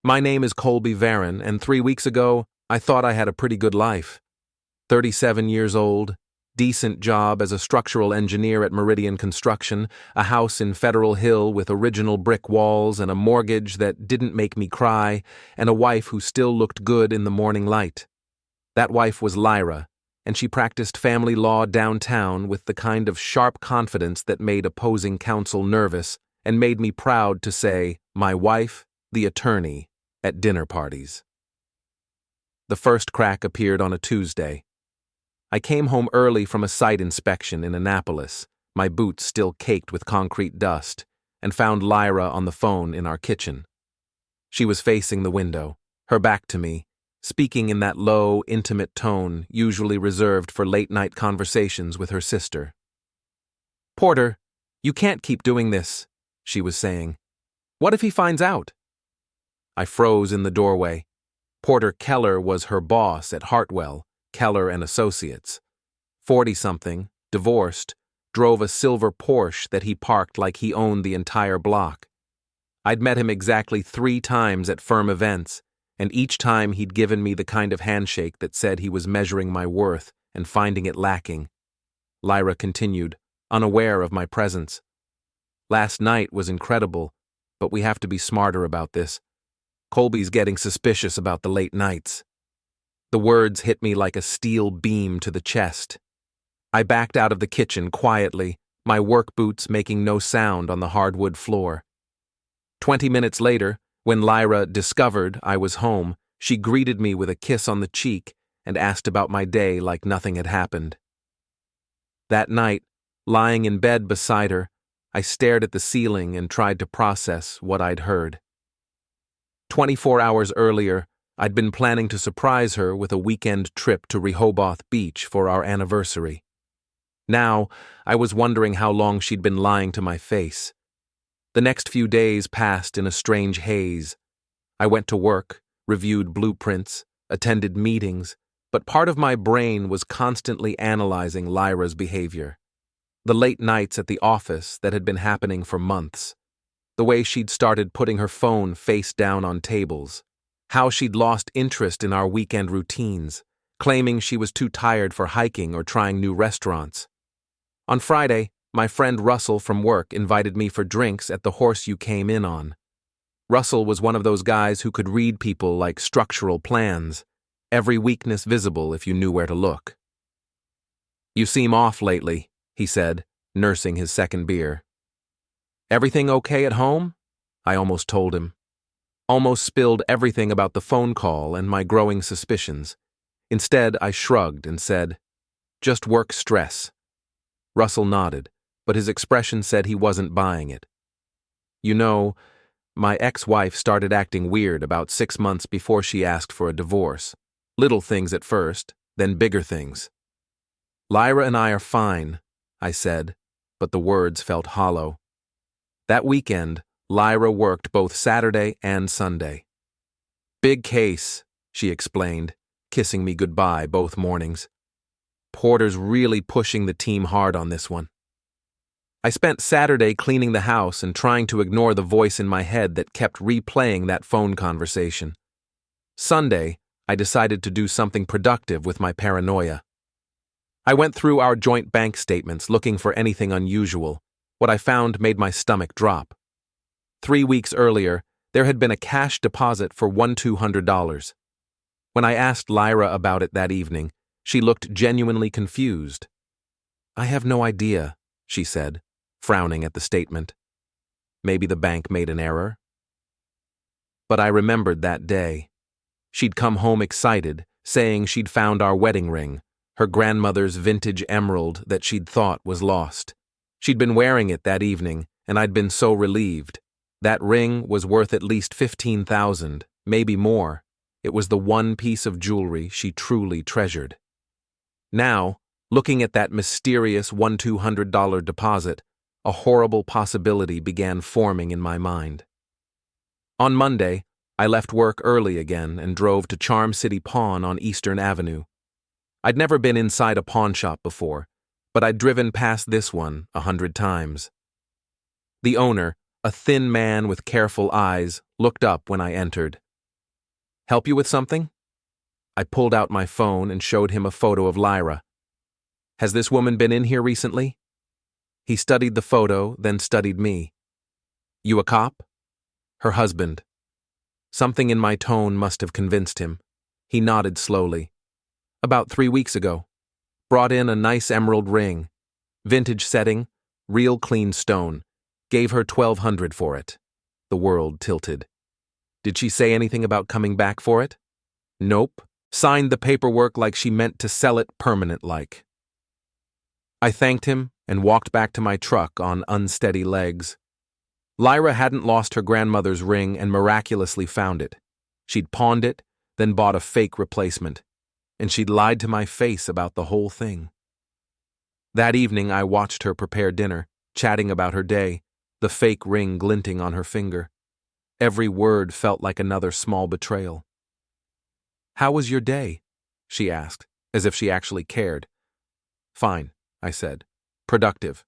My name is Colby Varron, and 3 weeks ago, I thought I had a pretty good life. 37 years old, decent job as a structural engineer at Meridian Construction, a house in Federal Hill with original brick walls and a mortgage that didn't make me cry, and a wife who still looked good in the morning light. That wife was Lyra, and she practiced family law downtown with the kind of sharp confidence that made opposing counsel nervous and made me proud to say, "My wife, the attorney," at dinner parties. The first crack appeared on a Tuesday. I came home early from a site inspection in Annapolis, my boots still caked with concrete dust, and found Lyra on the phone in our kitchen. She was facing the window, her back to me, speaking in that low, intimate tone usually reserved for late-night conversations with her sister. "Porter, you can't keep doing this," she was saying. "What if he finds out?" I froze in the doorway. Porter Kellor was her boss at Hartwell, Kellor and Associates. 40-something, divorced, drove a silver Porsche that he parked like he owned the entire block. I'd met him exactly 3 times at firm events, and each time he'd given me the kind of handshake that said he was measuring my worth and finding it lacking. Lyra continued, unaware of my presence. "Last night was incredible, but we have to be smarter about this. Colby's getting suspicious about the late nights." The words hit me like a steel beam to the chest. I backed out of the kitchen quietly, my work boots making no sound on the hardwood floor. 20 minutes later, when Lyra discovered I was home, she greeted me with a kiss on the cheek and asked about my day like nothing had happened. That night, lying in bed beside her, I stared at the ceiling and tried to process what I'd heard. 24 hours earlier, I'd been planning to surprise her with a weekend trip to Rehoboth Beach for our anniversary. Now, I was wondering how long she'd been lying to my face. The next few days passed in a strange haze. I went to work, reviewed blueprints, attended meetings, but part of my brain was constantly analyzing Lyra's behavior. The late nights at the office that had been happening for months. The way she'd started putting her phone face down on tables. How she'd lost interest in our weekend routines, claiming she was too tired for hiking or trying new restaurants. On Friday, my friend Russell from work invited me for drinks at the horse you came in on. Russell was one of those guys who could read people like structural plans, every weakness visible if you knew where to look. "You seem off lately," he said, nursing his second beer. "Everything okay at home?" I almost told him. Almost spilled everything about the phone call and my growing suspicions. Instead, I shrugged and said, "Just work stress." Russell nodded, but his expression said he wasn't buying it. "You know, my ex-wife started acting weird about 6 months before she asked for a divorce. Little things at first, then bigger things." "Lyra and I are fine," I said, but the words felt hollow. That weekend, Lyra worked both Saturday and Sunday. "Big case," she explained, kissing me goodbye both mornings. "Porter's really pushing the team hard on this one." I spent Saturday cleaning the house and trying to ignore the voice in my head that kept replaying that phone conversation. Sunday, I decided to do something productive with my paranoia. I went through our joint bank statements looking for anything unusual. What I found made my stomach drop. 3 weeks earlier, there had been a cash deposit for $1,200. When I asked Lyra about it that evening, she looked genuinely confused. "I have no idea," she said, frowning at the statement. Maybe the bank made an error? But I remembered that day. She'd come home excited, saying she'd found our wedding ring, her grandmother's vintage emerald that she'd thought was lost. She'd been wearing it that evening, and I'd been so relieved. That ring was worth at least $15,000, maybe more. It was the one piece of jewelry she truly treasured. Now, looking at that mysterious $1,200 deposit, a horrible possibility began forming in my mind. On Monday, I left work early again and drove to Charm City Pawn on Eastern Avenue. I'd never been inside a pawn shop before, but I'd driven past this one 100 times. The owner, a thin man with careful eyes, looked up when I entered. Help you with something? I pulled out my phone and showed him a photo of Lyra. Has this woman been in here recently? He studied the photo, then studied me. You a cop? Her husband. Something in my tone must have convinced him. He nodded slowly. About 3 weeks ago. Brought in a nice emerald ring. Vintage setting, real clean stone. Gave her $1,200 for it. The world tilted. Did she say anything about coming back for it? Nope. Signed the paperwork like she meant to sell it permanent-like. I thanked him and walked back to my truck on unsteady legs. Lyra hadn't lost her grandmother's ring and miraculously found it. She'd pawned it, then bought a fake replacement. And she'd lied to my face about the whole thing. That evening I watched her prepare dinner, chatting about her day, the fake ring glinting on her finger. Every word felt like another small betrayal. How was your day? She asked, as if she actually cared. Fine, I said. Productive.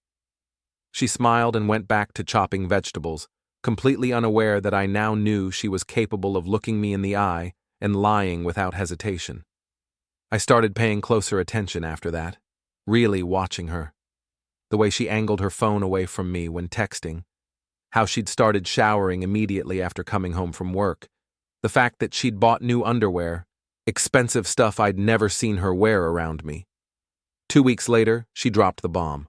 She smiled and went back to chopping vegetables, completely unaware that I now knew she was capable of looking me in the eye and lying without hesitation. I started paying closer attention after that, really watching her. The way she angled her phone away from me when texting, how she'd started showering immediately after coming home from work, the fact that she'd bought new underwear, expensive stuff I'd never seen her wear around me. 2 weeks later, she dropped the bomb.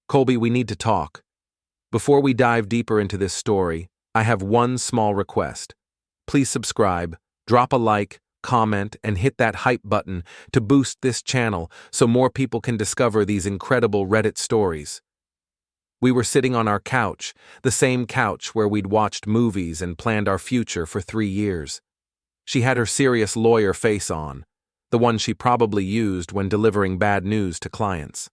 Colby, we need to talk. Before we dive deeper into this story, I have one small request. Please subscribe, drop a like, comment, and hit that hype button to boost this channel so more people can discover these incredible Reddit stories. We were sitting on our couch, the same couch where we'd watched movies and planned our future for 3 years. She had her serious lawyer face on, the one she probably used when delivering bad news to clients.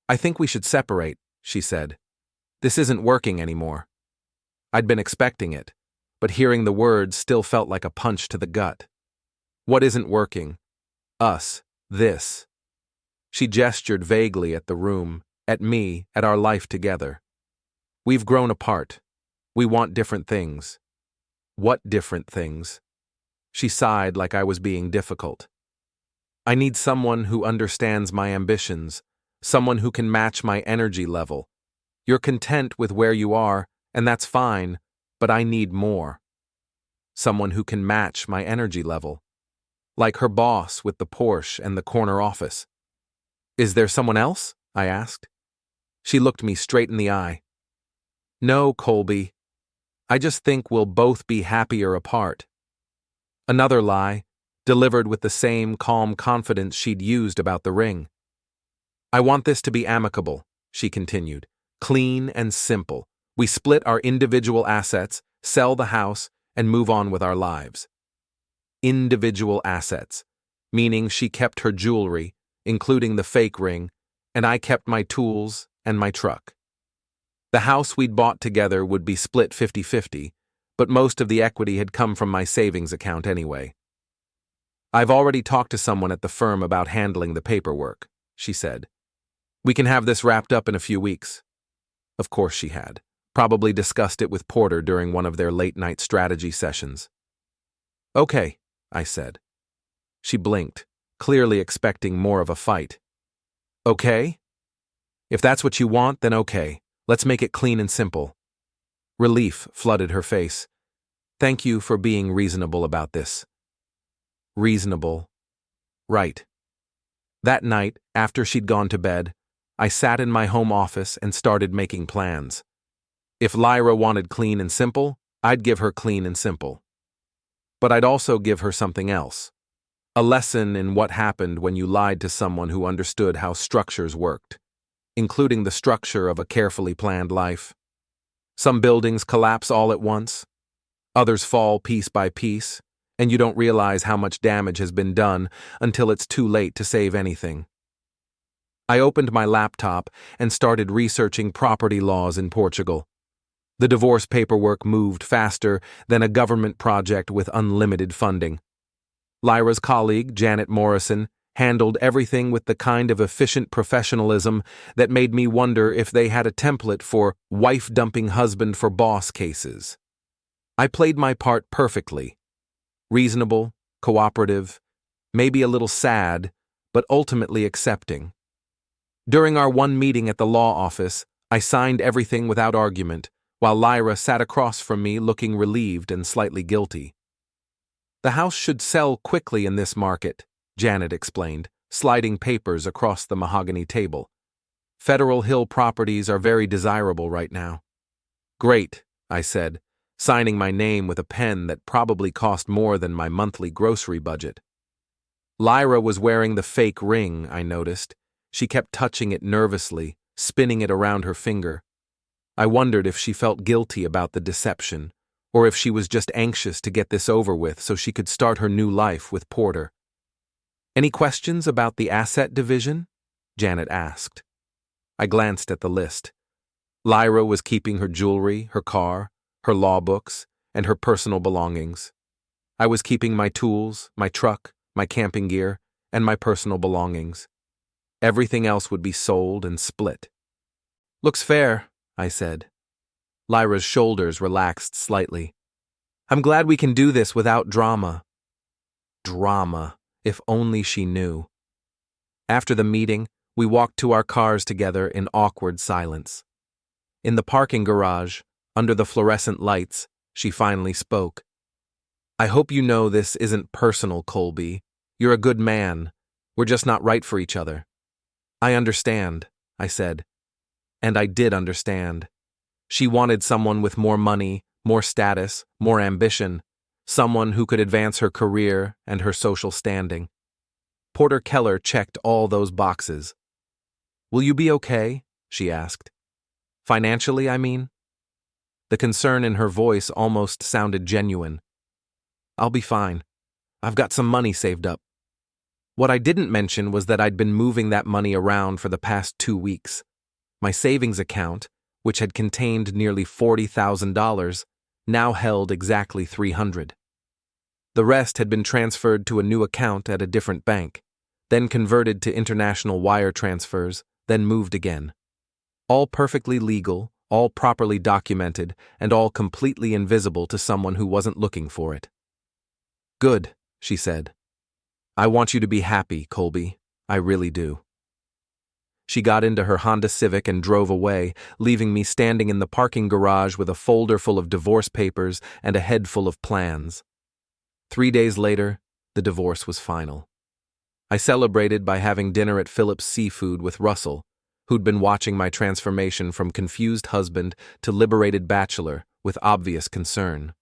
I think we should separate, she said. This isn't working anymore. I'd been expecting it, but hearing the words still felt like a punch to the gut. What isn't working? Us, this. She gestured vaguely at the room, at me, at our life together. We've grown apart. We want different things. What different things? She sighed like I was being difficult. I need someone who understands my ambitions, someone who can match my energy level. You're content with where you are, and that's fine, but I need more. Someone who can match my energy level. Like her boss with the Porsche and the corner office. Is there someone else? I asked. She looked me straight in the eye. No, Colby. I just think we'll both be happier apart. Another lie, delivered with the same calm confidence she'd used about the ring. I want this to be amicable, she continued. Clean and simple. We split our individual assets, sell the house, and move on with our lives. Individual assets, meaning she kept her jewelry, including the fake ring, and I kept my tools and my truck. The house we'd bought together would be split 50-50, but most of the equity had come from my savings account anyway. I've already talked to someone at the firm about handling the paperwork, she said. We can have this wrapped up in a few weeks. Of course she had. Probably discussed it with Porter during one of their late-night strategy sessions. Okay, I said. She blinked, clearly expecting more of a fight. Okay? If that's what you want, then okay. Let's make it clean and simple. Relief flooded her face. Thank you for being reasonable about this. Reasonable. Right. That night, after she'd gone to bed, I sat in my home office and started making plans. If Lyra wanted clean and simple, I'd give her clean and simple. But I'd also give her something else. A lesson in what happened when you lied to someone who understood how structures worked, including the structure of a carefully planned life. Some buildings collapse all at once. Others fall piece by piece, and you don't realize how much damage has been done until it's too late to save anything. I opened my laptop and started researching property laws in Portugal. The divorce paperwork moved faster than a government project with unlimited funding. Lyra's colleague, Janet Morrison, handled everything with the kind of efficient professionalism that made me wonder if they had a template for wife-dumping husband for boss cases. I played my part perfectly. Reasonable, cooperative, maybe a little sad, but ultimately accepting. During our one meeting at the law office, I signed everything without argument, while Lyra sat across from me looking relieved and slightly guilty. The house should sell quickly in this market, Janet explained, sliding papers across the mahogany table. Federal Hill properties are very desirable right now. Great, I said, signing my name with a pen that probably cost more than my monthly grocery budget. Lyra was wearing the fake ring, I noticed. She kept touching it nervously, spinning it around her finger. I wondered if she felt guilty about the deception, or if she was just anxious to get this over with so she could start her new life with Porter. Any questions about the asset division? Janet asked. I glanced at the list. Lyra was keeping her jewelry, her car, her law books, and her personal belongings. I was keeping my tools, my truck, my camping gear, and my personal belongings. Everything else would be sold and split. Looks fair, I said. Lyra's shoulders relaxed slightly. I'm glad we can do this without drama. Drama, if only she knew. After the meeting, we walked to our cars together in awkward silence. In the parking garage, under the fluorescent lights, she finally spoke. I hope you know this isn't personal, Colby. You're a good man. We're just not right for each other. I understand, I said. And I did understand. She wanted someone with more money, more status, more ambition, someone who could advance her career and her social standing. Porter Kellor checked all those boxes. Will you be okay? She asked. Financially, I mean? The concern in her voice almost sounded genuine. I'll be fine. I've got some money saved up. What I didn't mention was that I'd been moving that money around for the past 2 weeks. My savings account, which had contained nearly $40,000, now held exactly $300. The rest had been transferred to a new account at a different bank, then converted to international wire transfers, then moved again. All perfectly legal, all properly documented, and all completely invisible to someone who wasn't looking for it. Good, she said. I want you to be happy, Colby. I really do. She got into her Honda Civic and drove away, leaving me standing in the parking garage with a folder full of divorce papers and a head full of plans. 3 days later, the divorce was final. I celebrated by having dinner at Philip's Seafood with Russell, who'd been watching my transformation from confused husband to liberated bachelor with obvious concern.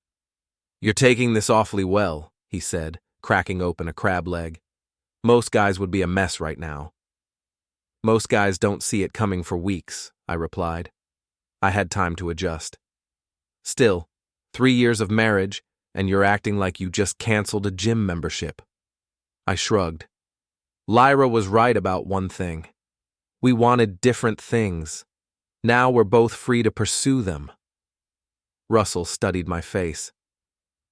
You're taking this awfully well, he said, cracking open a crab leg. Most guys would be a mess right now. Most guys don't see it coming for weeks, I replied. I had time to adjust. Still, 3 years of marriage, and you're acting like you just canceled a gym membership. I shrugged. Lyra was right about one thing. We wanted different things. Now we're both free to pursue them. Russell studied my face.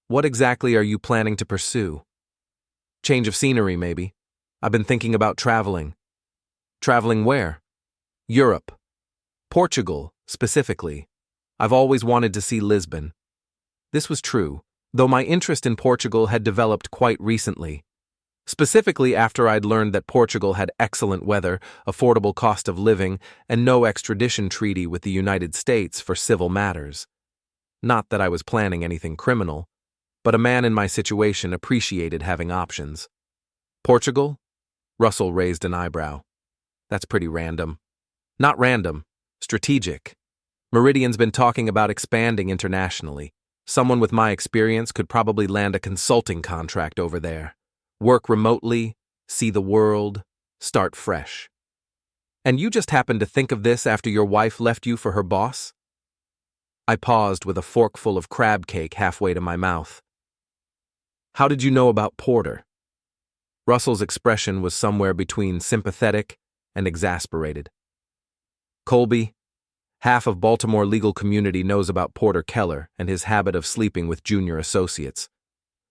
What exactly are you planning to pursue? Change of scenery, maybe. I've been thinking about traveling. Traveling where? Europe. Portugal, specifically. I've always wanted to see Lisbon. This was true, though my interest in Portugal had developed quite recently. Specifically after I'd learned that Portugal had excellent weather, affordable cost of living, and no extradition treaty with the United States for civil matters. Not that I was planning anything criminal, but a man in my situation appreciated having options. Portugal? Russell raised an eyebrow. That's pretty random. Not random, strategic. Meridian's been talking about expanding internationally. Someone with my experience could probably land a consulting contract over there. Work remotely, see the world, start fresh. And you just happened to think of this after your wife left you for her boss? I paused with a forkful of crab cake halfway to my mouth. How did you know about Porter? Russell's expression was somewhere between sympathetic and exasperated. Colby, half of Baltimore legal community knows about Porter Kellor and his habit of sleeping with junior associates.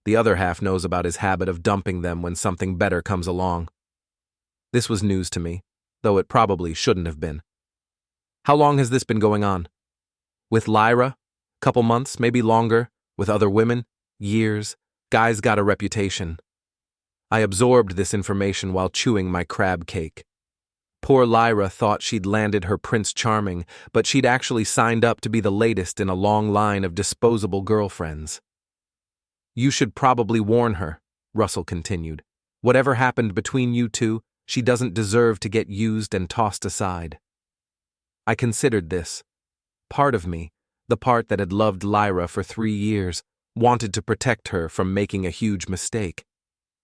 The other half knows about his habit of dumping them when something better comes along. This was news to me, though it probably shouldn't have been. How long has this been going on? With Lyra? Couple months, maybe longer. With other women? Years. Guy's got a reputation. I absorbed this information while chewing my crab cake. Poor Lyra thought she'd landed her Prince Charming, but she'd actually signed up to be the latest in a long line of disposable girlfriends. You should probably warn her, Russell continued. Whatever happened between you two, she doesn't deserve to get used and tossed aside. I considered this. Part of me, the part that had loved Lyra for 3 years, wanted to protect her from making a huge mistake.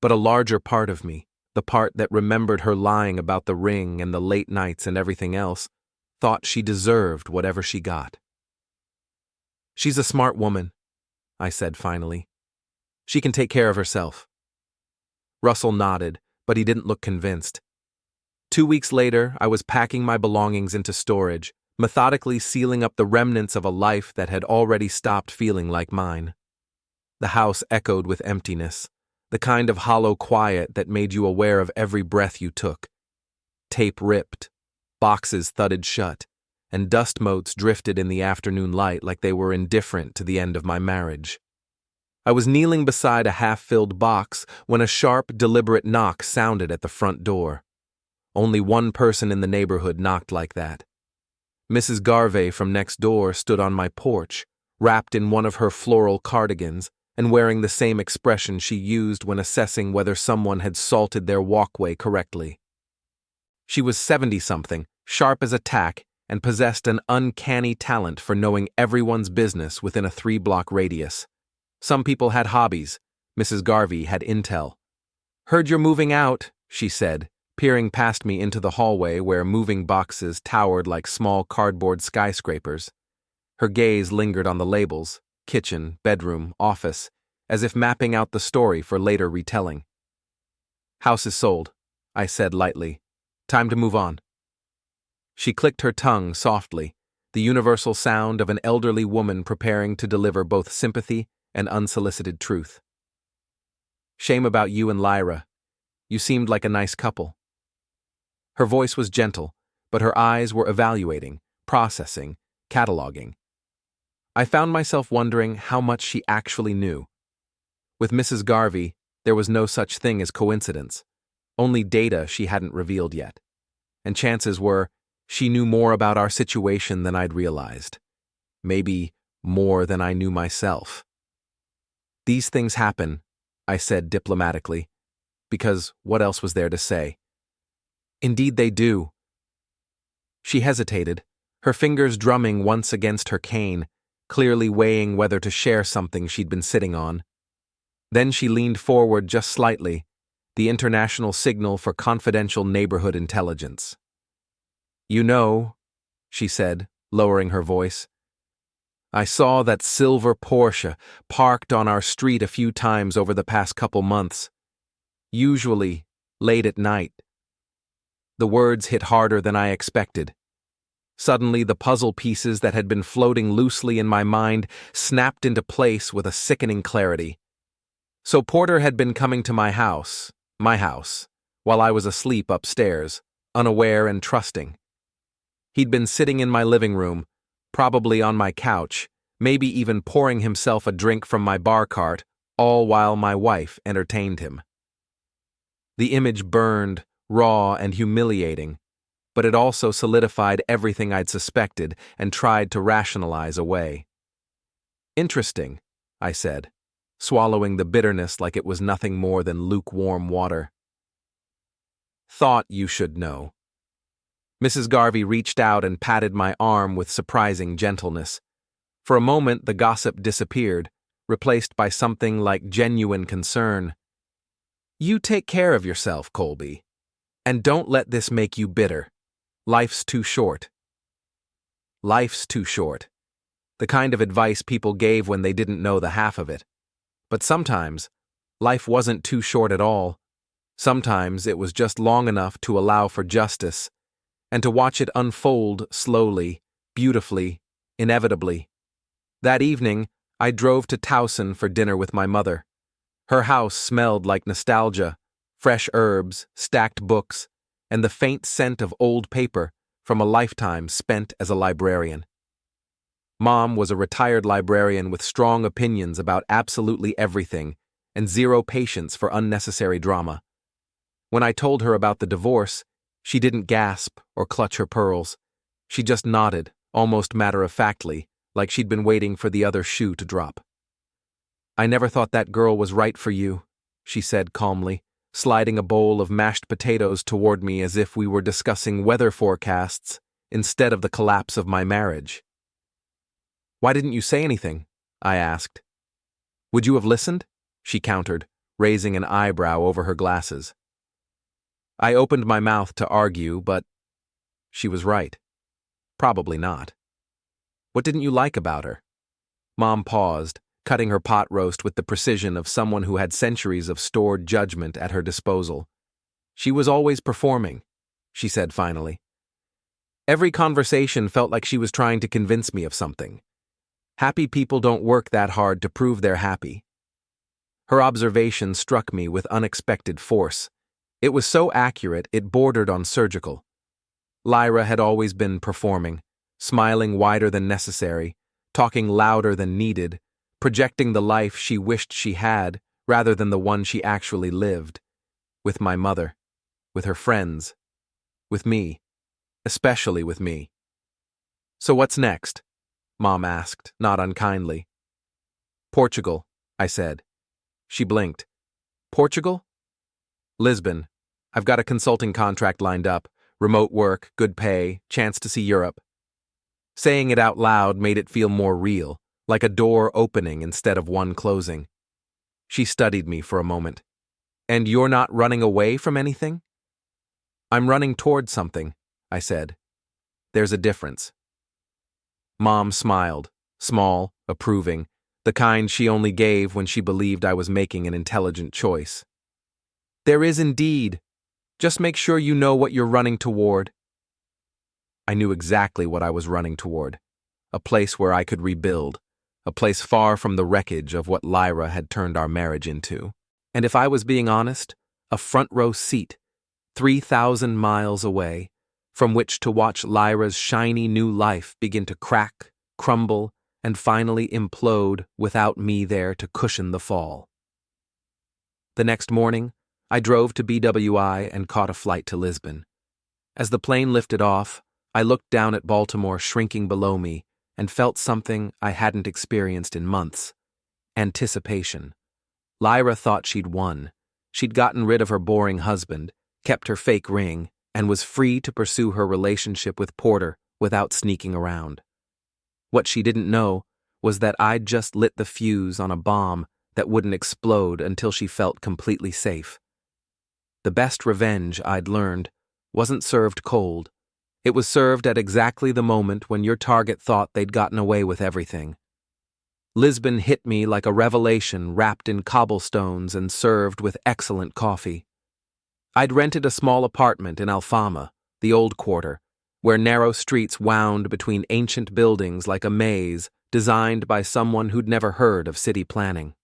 But a larger part of me, the part that remembered her lying about the ring and the late nights and everything else, thought she deserved whatever she got. She's a smart woman, I said finally. She can take care of herself. Russell nodded, but he didn't look convinced. 2 weeks later, I was packing my belongings into storage, methodically sealing up the remnants of a life that had already stopped feeling like mine. The house echoed with emptiness, the kind of hollow quiet that made you aware of every breath you took. Tape ripped, boxes thudded shut, and dust motes drifted in the afternoon light like they were indifferent to the end of my marriage. I was kneeling beside a half-filled box when a sharp, deliberate knock sounded at the front door. Only one person in the neighborhood knocked like that. Mrs. Garvey from next door stood on my porch, wrapped in one of her floral cardigans, and wearing the same expression she used when assessing whether someone had salted their walkway correctly. She was 70-something, sharp as a tack, and possessed an uncanny talent for knowing everyone's business within a 3-block radius. Some people had hobbies. Mrs. Garvey had intel. "Heard you're moving out," she said, peering past me into the hallway where moving boxes towered like small cardboard skyscrapers. Her gaze lingered on the labels, kitchen, bedroom, office, as if mapping out the story for later retelling. "House is sold," I said lightly. "Time to move on." She clicked her tongue softly, the universal sound of an elderly woman preparing to deliver both sympathy and unsolicited truth. "Shame about you and Lyra. You seemed like a nice couple." Her voice was gentle, but her eyes were evaluating, processing, cataloging. I found myself wondering how much she actually knew. With Mrs. Garvey, there was no such thing as coincidence, only data she hadn't revealed yet. And chances were, she knew more about our situation than I'd realized. Maybe more than I knew myself. "These things happen," I said diplomatically, because what else was there to say? "Indeed they do." She hesitated, her fingers drumming once against her cane, clearly weighing whether to share something she'd been sitting on. Then she leaned forward just slightly, the international signal for confidential neighborhood intelligence. "You know," she said, lowering her voice, "I saw that silver Porsche parked on our street a few times over the past couple months. Usually, late at night." The words hit harder than I expected. Suddenly, the puzzle pieces that had been floating loosely in my mind snapped into place with a sickening clarity. So Porter had been coming to my house, while I was asleep upstairs, unaware and trusting. He'd been sitting in my living room, probably on my couch, maybe even pouring himself a drink from my bar cart, all while my wife entertained him. The image burned, raw and humiliating, but it also solidified everything I'd suspected and tried to rationalize away. "Interesting," I said, swallowing the bitterness like it was nothing more than lukewarm water. "Thought you should know." Mrs. Garvey reached out and patted my arm with surprising gentleness. For a moment, the gossip disappeared, replaced by something like genuine concern. "You take care of yourself, Colby. And don't let this make you bitter. Life's too short." Life's too short. The kind of advice people gave when they didn't know the half of it. But sometimes, life wasn't too short at all. Sometimes it was just long enough to allow for justice, and to watch it unfold slowly, beautifully, inevitably. That evening, I drove to Towson for dinner with my mother. Her house smelled like nostalgia, fresh herbs, stacked books, and the faint scent of old paper from a lifetime spent as a librarian. Mom was a retired librarian with strong opinions about absolutely everything, and zero patience for unnecessary drama. When I told her about the divorce, she didn't gasp or clutch her pearls. She just nodded, almost matter-of-factly, like she'd been waiting for the other shoe to drop. "I never thought that girl was right for you," she said calmly, sliding a bowl of mashed potatoes toward me as if we were discussing weather forecasts instead of the collapse of my marriage. "Why didn't you say anything?" I asked. "Would you have listened?" she countered, raising an eyebrow over her glasses. I opened my mouth to argue, but she was right. Probably not. "What didn't you like about her?" Mom paused, cutting her pot roast with the precision of someone who had centuries of stored judgment at her disposal. "She was always performing," she said finally. "Every conversation felt like she was trying to convince me of something. Happy people don't work that hard to prove they're happy." Her observation struck me with unexpected force. It was so accurate it bordered on surgical. Lyra had always been performing, smiling wider than necessary, talking louder than needed, projecting the life she wished she had rather than the one she actually lived. With my mother, with her friends, with me, especially with me. "So what's next?" Mom asked, not unkindly. "Portugal," I said. She blinked. "Portugal?" "Lisbon. I've got a consulting contract lined up, remote work, good pay, chance to see Europe." Saying it out loud made it feel more real, like a door opening instead of one closing. She studied me for a moment. "And you're not running away from anything?" "I'm running toward something," I said. "There's a difference." Mom smiled, small, approving, the kind she only gave when she believed I was making an intelligent choice. "There is indeed. Just make sure you know what you're running toward." I knew exactly what I was running toward. A place where I could rebuild. A place far from the wreckage of what Lyra had turned our marriage into. And if I was being honest, a front row seat, 3,000 miles away, from which to watch Lyra's shiny new life begin to crack, crumble, and finally implode without me there to cushion the fall. The next morning, I drove to BWI and caught a flight to Lisbon. As the plane lifted off, I looked down at Baltimore shrinking below me and felt something I hadn't experienced in months: anticipation. Lyra thought she'd won. She'd gotten rid of her boring husband, kept her fake ring, and was free to pursue her relationship with Porter without sneaking around. What she didn't know was that I'd just lit the fuse on a bomb that wouldn't explode until she felt completely safe. The best revenge, I'd learned, wasn't served cold. It was served at exactly the moment when your target thought they'd gotten away with everything. Lisbon hit me like a revelation wrapped in cobblestones and served with excellent coffee. I'd rented a small apartment in Alfama, the old quarter, where narrow streets wound between ancient buildings like a maze designed by someone who'd never heard of city planning.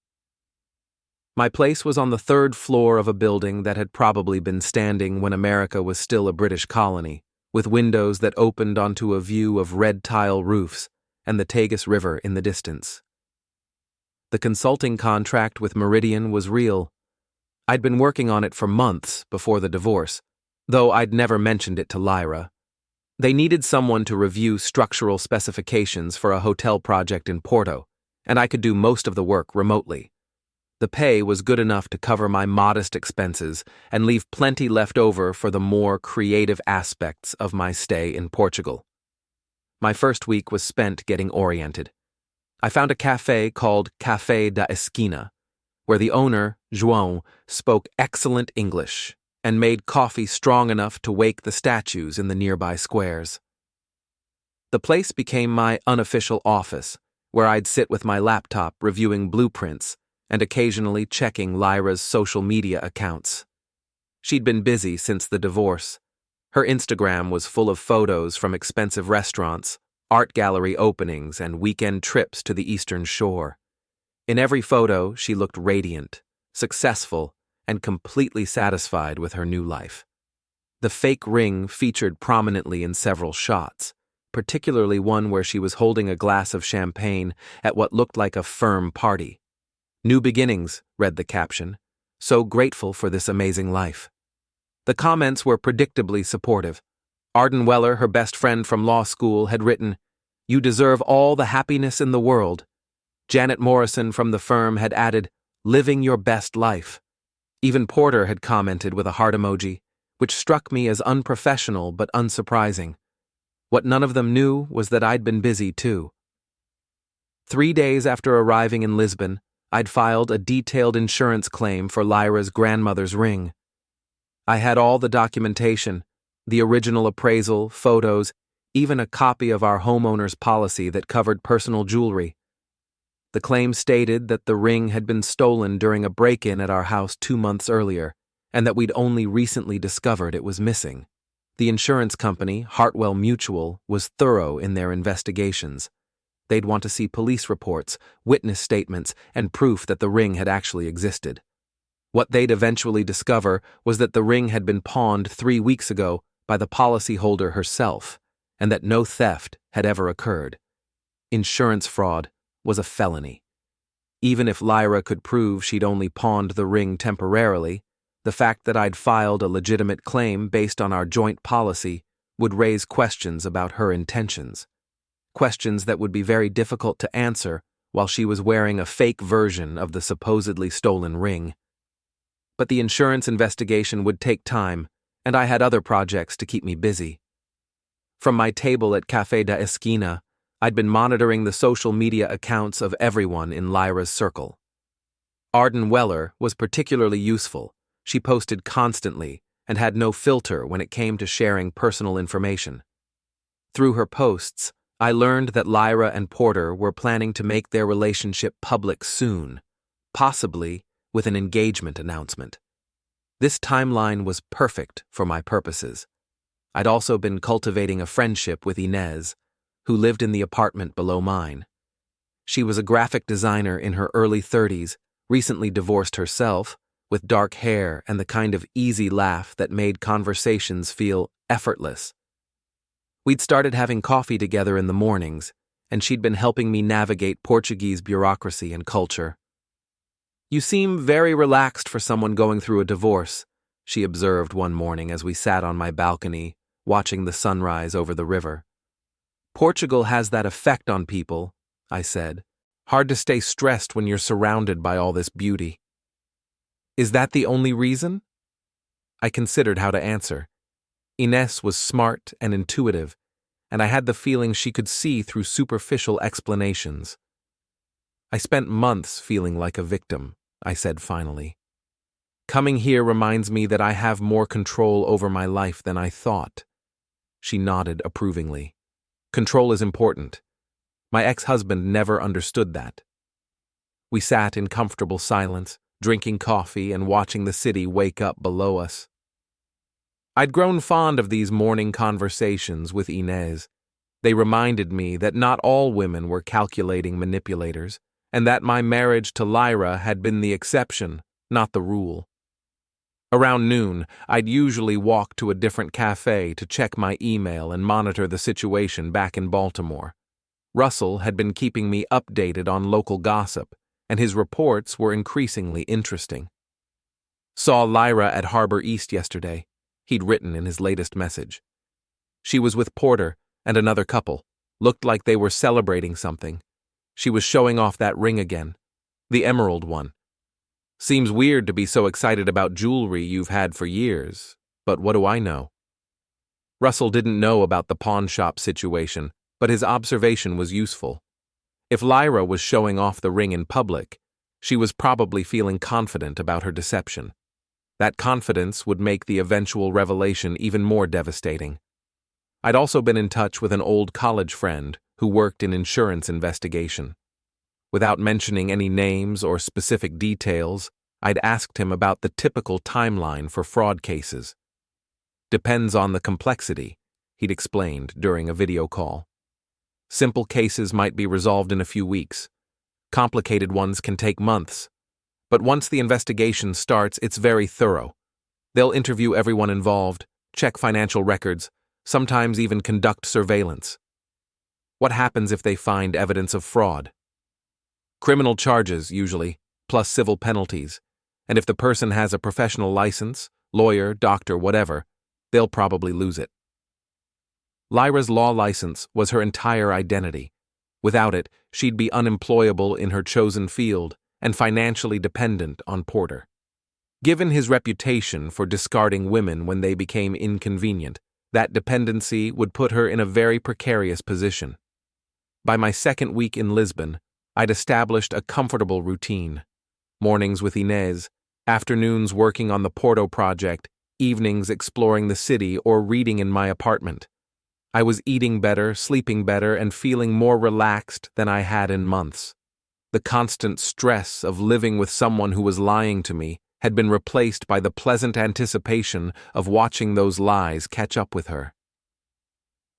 My place was on the third floor of a building that had probably been standing when America was still a British colony, with windows that opened onto a view of red tile roofs and the Tagus River in the distance. The consulting contract with Meridian was real. I'd been working on it for months before the divorce, though I'd never mentioned it to Lyra. They needed someone to review structural specifications for a hotel project in Porto, and I could do most of the work remotely. The pay was good enough to cover my modest expenses and leave plenty left over for the more creative aspects of my stay in Portugal. My first week was spent getting oriented. I found a cafe called Café da Esquina, where the owner, João, spoke excellent English and made coffee strong enough to wake the statues in the nearby squares. The place became my unofficial office, where I'd sit with my laptop reviewing blueprints and occasionally checking Lyra's social media accounts. She'd been busy since the divorce. Her Instagram was full of photos from expensive restaurants, art gallery openings, and weekend trips to the Eastern Shore. In every photo, she looked radiant, successful, and completely satisfied with her new life. The fake ring featured prominently in several shots, particularly one where she was holding a glass of champagne at what looked like a firm party. New beginnings, read the caption. So grateful for this amazing life. The comments were predictably supportive. Arden Weller, her best friend from law school, had written, "You deserve all the happiness in the world." Janet Morrison from the firm had added, "Living your best life." Even Porter had commented with a heart emoji, which struck me as unprofessional but unsurprising. What none of them knew was that I'd been busy too. 3 days after arriving in Lisbon, I'd filed a detailed insurance claim for Lyra's grandmother's ring. I had all the documentation, the original appraisal, photos, even a copy of our homeowner's policy that covered personal jewelry. The claim stated that the ring had been stolen during a break-in at our house 2 months earlier, and that we'd only recently discovered it was missing. The insurance company, Hartwell Mutual, was thorough in their investigations. They'd want to see police reports, witness statements, and proof that the ring had actually existed. What they'd eventually discover was that the ring had been pawned 3 weeks ago by the policyholder herself, and that no theft had ever occurred. Insurance fraud was a felony. Even if Lyra could prove she'd only pawned the ring temporarily, the fact that I'd filed a legitimate claim based on our joint policy would raise questions about her intentions. Questions that would be very difficult to answer while she was wearing a fake version of the supposedly stolen ring. But the insurance investigation would take time, and I had other projects to keep me busy. From my table at Café da Esquina, I'd been monitoring the social media accounts of everyone in Lyra's circle. Arden Weller was particularly useful. She posted constantly and had no filter when it came to sharing personal information. Through her posts, I learned that Lyra and Porter were planning to make their relationship public soon, possibly with an engagement announcement. This timeline was perfect for my purposes. I'd also been cultivating a friendship with Inez, who lived in the apartment below mine. She was a graphic designer in her early 30s, recently divorced herself, with dark hair and the kind of easy laugh that made conversations feel effortless. We'd started having coffee together in the mornings, and she'd been helping me navigate Portuguese bureaucracy and culture. "You seem very relaxed for someone going through a divorce," she observed one morning as we sat on my balcony, watching the sunrise over the river. "Portugal has that effect on people," I said. "Hard to stay stressed when you're surrounded by all this beauty." "Is that the only reason?" I considered how to answer. Inez was smart and intuitive, and I had the feeling she could see through superficial explanations. "I spent months feeling like a victim," I said finally. "Coming here reminds me that I have more control over my life than I thought." She nodded approvingly. "Control is important. My ex-husband never understood that." We sat in comfortable silence, drinking coffee and watching the city wake up below us. I'd grown fond of these morning conversations with Inez. They reminded me that not all women were calculating manipulators, and that my marriage to Lyra had been the exception, not the rule. Around noon, I'd usually walk to a different cafe to check my email and monitor the situation back in Baltimore. Russell had been keeping me updated on local gossip, and his reports were increasingly interesting. "Saw Lyra at Harbor East yesterday," he'd written in his latest message. "She was with Porter and another couple. Looked like they were celebrating something. She was showing off that ring again. The emerald one. Seems weird to be so excited about jewelry you've had for years, but what do I know?" Russell didn't know about the pawn shop situation, but his observation was useful. If Lyra was showing off the ring in public, she was probably feeling confident about her deception. That confidence would make the eventual revelation even more devastating. I'd also been in touch with an old college friend who worked in insurance investigation. Without mentioning any names or specific details, I'd asked him about the typical timeline for fraud cases. "Depends on the complexity," he'd explained during a video call. "Simple cases might be resolved in a few weeks. Complicated ones can take months. But once the investigation starts, it's very thorough. They'll interview everyone involved, check financial records, sometimes even conduct surveillance. What happens if they find evidence of fraud? Criminal charges, usually, plus civil penalties. And if the person has a professional license, lawyer, doctor, whatever, they'll probably lose it. Lyra's law license was her entire identity. Without it, she'd be unemployable in her chosen field and financially dependent on Porter. Given his reputation for discarding women when they became inconvenient, that dependency would put her in a very precarious position. By my second week in Lisbon, I'd established a comfortable routine. Mornings with Inez, afternoons working on the Porto project, evenings exploring the city or reading in my apartment. I was eating better, sleeping better, and feeling more relaxed than I had in months. The constant stress of living with someone who was lying to me had been replaced by the pleasant anticipation of watching those lies catch up with her.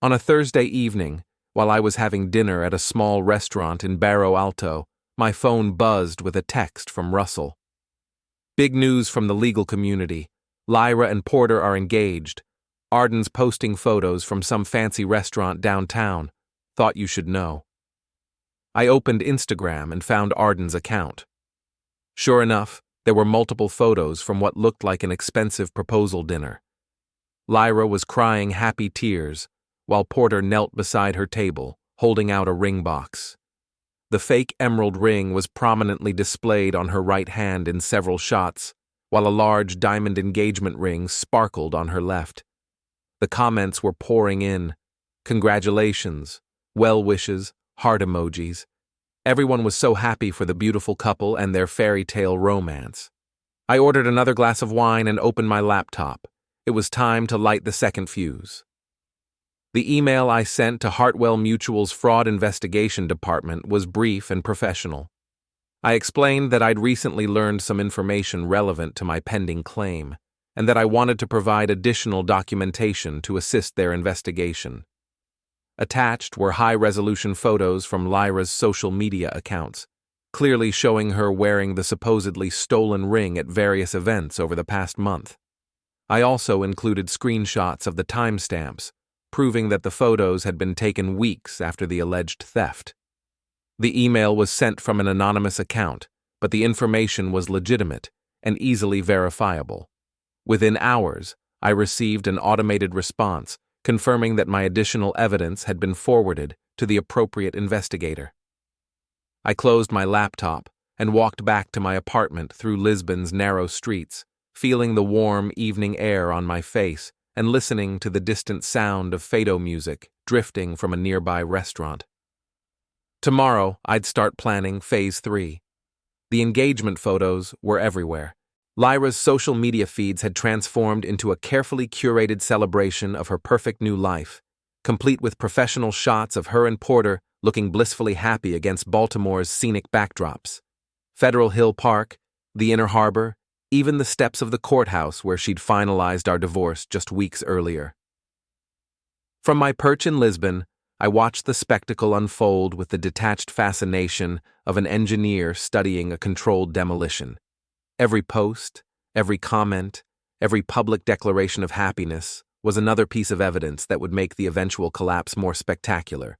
On a Thursday evening, while I was having dinner at a small restaurant in Barro Alto, my phone buzzed with a text from Russell. Big news from the legal community. Lyra and Porter are engaged. Arden's posting photos from some fancy restaurant downtown. Thought you should know. I opened Instagram and found Arden's account. Sure enough, there were multiple photos from what looked like an expensive proposal dinner. Lyra was crying happy tears, while Porter knelt beside her table, holding out a ring box. The fake emerald ring was prominently displayed on her right hand in several shots, while a large diamond engagement ring sparkled on her left. The comments were pouring in. Congratulations, well wishes, heart emojis. Everyone was so happy for the beautiful couple and their fairy tale romance. I ordered another glass of wine and opened my laptop. It was time to light the second fuse. The email I sent to Hartwell Mutual's fraud investigation department was brief and professional. I explained that I'd recently learned some information relevant to my pending claim, and that I wanted to provide additional documentation to assist their investigation. Attached were high-resolution photos from Lyra's social media accounts, clearly showing her wearing the supposedly stolen ring at various events over the past month. I also included screenshots of the timestamps, proving that the photos had been taken weeks after the alleged theft. The email was sent from an anonymous account, but the information was legitimate and easily verifiable. Within hours, I received an automated response confirming that my additional evidence had been forwarded to the appropriate investigator. I closed my laptop and walked back to my apartment through Lisbon's narrow streets, feeling the warm evening air on my face and listening to the distant sound of fado music drifting from a nearby restaurant. Tomorrow, I'd start planning Phase 3. The engagement photos were everywhere. Lyra's social media feeds had transformed into a carefully curated celebration of her perfect new life, complete with professional shots of her and Porter looking blissfully happy against Baltimore's scenic backdrops. Federal Hill Park, the Inner Harbor, even the steps of the courthouse where she'd finalized our divorce just weeks earlier. From my perch in Lisbon, I watched the spectacle unfold with the detached fascination of an engineer studying a controlled demolition. Every post, every comment, every public declaration of happiness was another piece of evidence that would make the eventual collapse more spectacular.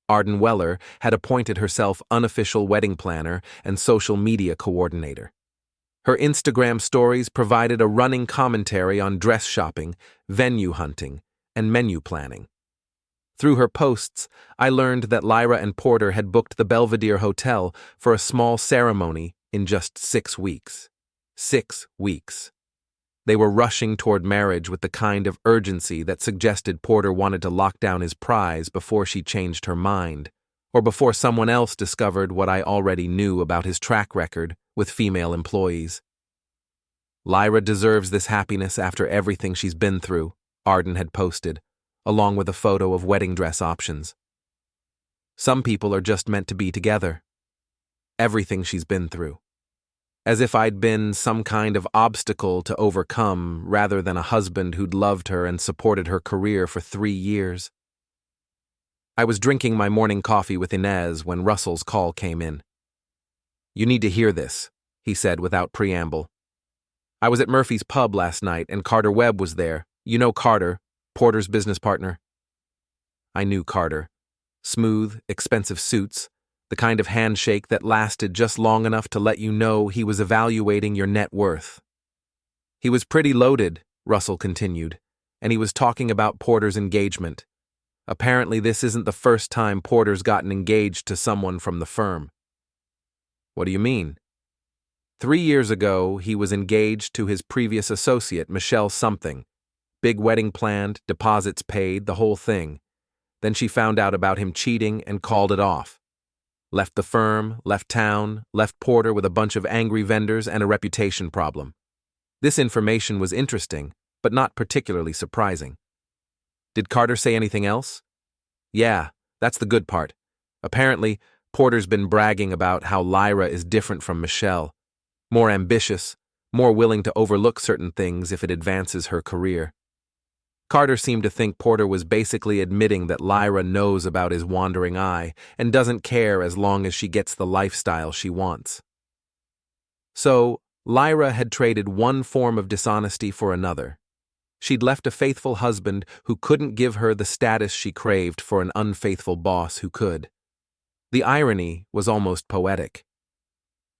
Arden Weller had appointed herself unofficial wedding planner and social media coordinator. Her Instagram stories provided a running commentary on dress shopping, venue hunting, and menu planning. Through her posts, I learned that Lyra and Porter had booked the Belvedere Hotel for a small ceremony in just 6 weeks. 6 weeks. They were rushing toward marriage with the kind of urgency that suggested Porter wanted to lock down his prize before she changed her mind, or before someone else discovered what I already knew about his track record with female employees. Lyra deserves this happiness after everything she's been through, Arden had posted, along with a photo of wedding dress options. Some people are just meant to be together. Everything she's been through. As if I'd been some kind of obstacle to overcome rather than a husband who'd loved her and supported her career for 3 years. I was drinking my morning coffee with Inez when Russell's call came in. "You need to hear this," he said without preamble. "I was at Murphy's pub last night and Carter Webb was there. You know Carter, Porter's business partner." I knew Carter. Smooth, expensive suits, The kind of handshake that lasted just long enough to let you know he was evaluating your net worth. He was pretty loaded, Russell continued, and he was talking about Porter's engagement. Apparently this isn't the first time Porter's gotten engaged to someone from the firm. What do you mean? 3 years ago, he was engaged to his previous associate, Michelle something. Big wedding planned, deposits paid, the whole thing. Then she found out about him cheating and called it off. Left the firm, left town, left Porter with a bunch of angry vendors and a reputation problem. This information was interesting, but not particularly surprising. Did Carter say anything else? Yeah, that's the good part. Apparently, Porter's been bragging about how Lyra is different from Michelle. More ambitious, more willing to overlook certain things if it advances her career. Carter seemed to think Porter was basically admitting that Lyra knows about his wandering eye and doesn't care as long as she gets the lifestyle she wants. So, Lyra had traded one form of dishonesty for another. She'd left a faithful husband who couldn't give her the status she craved for an unfaithful boss who could. The irony was almost poetic.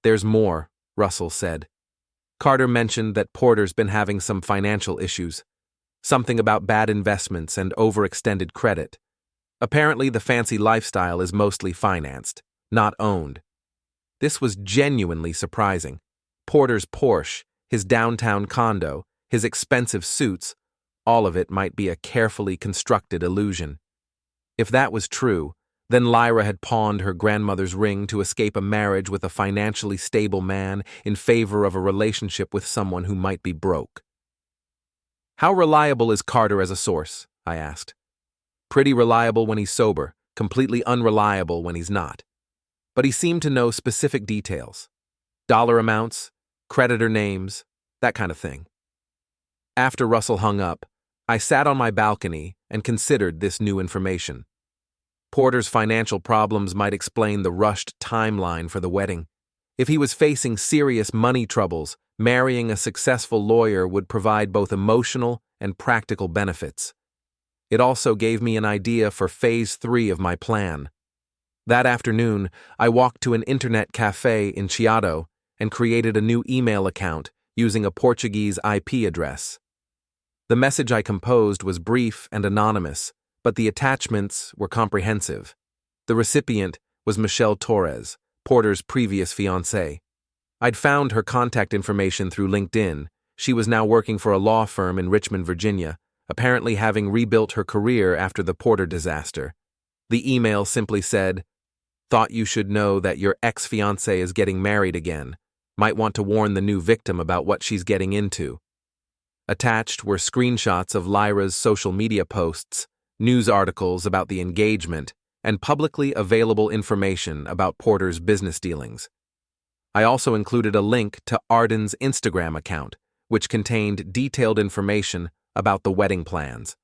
There's more, Russell said. Carter mentioned that Porter's been having some financial issues. Something about bad investments and overextended credit. Apparently the fancy lifestyle is mostly financed, not owned. This was genuinely surprising. Porter's Porsche, his downtown condo, his expensive suits, all of it might be a carefully constructed illusion. If that was true, then Lyra had pawned her grandmother's ring to escape a marriage with a financially stable man in favor of a relationship with someone who might be broke. How reliable is Carter as a source? I asked. Pretty reliable when he's sober, completely unreliable when he's not. But he seemed to know specific details. Dollar amounts, creditor names, that kind of thing. After Russell hung up, I sat on my balcony and considered this new information. Porter's financial problems might explain the rushed timeline for the wedding. If he was facing serious money troubles, marrying a successful lawyer would provide both emotional and practical benefits. It also gave me an idea for Phase 3 of my plan. That afternoon, I walked to an internet cafe in Chiado and created a new email account using a Portuguese IP address. The message I composed was brief and anonymous, but the attachments were comprehensive. The recipient was Michelle Torres, Porter's previous fiancée. I'd found her contact information through LinkedIn. She was now working for a law firm in Richmond, Virginia, apparently having rebuilt her career after the Porter disaster. The email simply said, "Thought you should know that your ex-fiancé is getting married again. Might want to warn the new victim about what she's getting into." Attached were screenshots of Lyra's social media posts, news articles about the engagement, and publicly available information about Porter's business dealings. I also included a link to Arden's Instagram account, which contained detailed information about the wedding plans.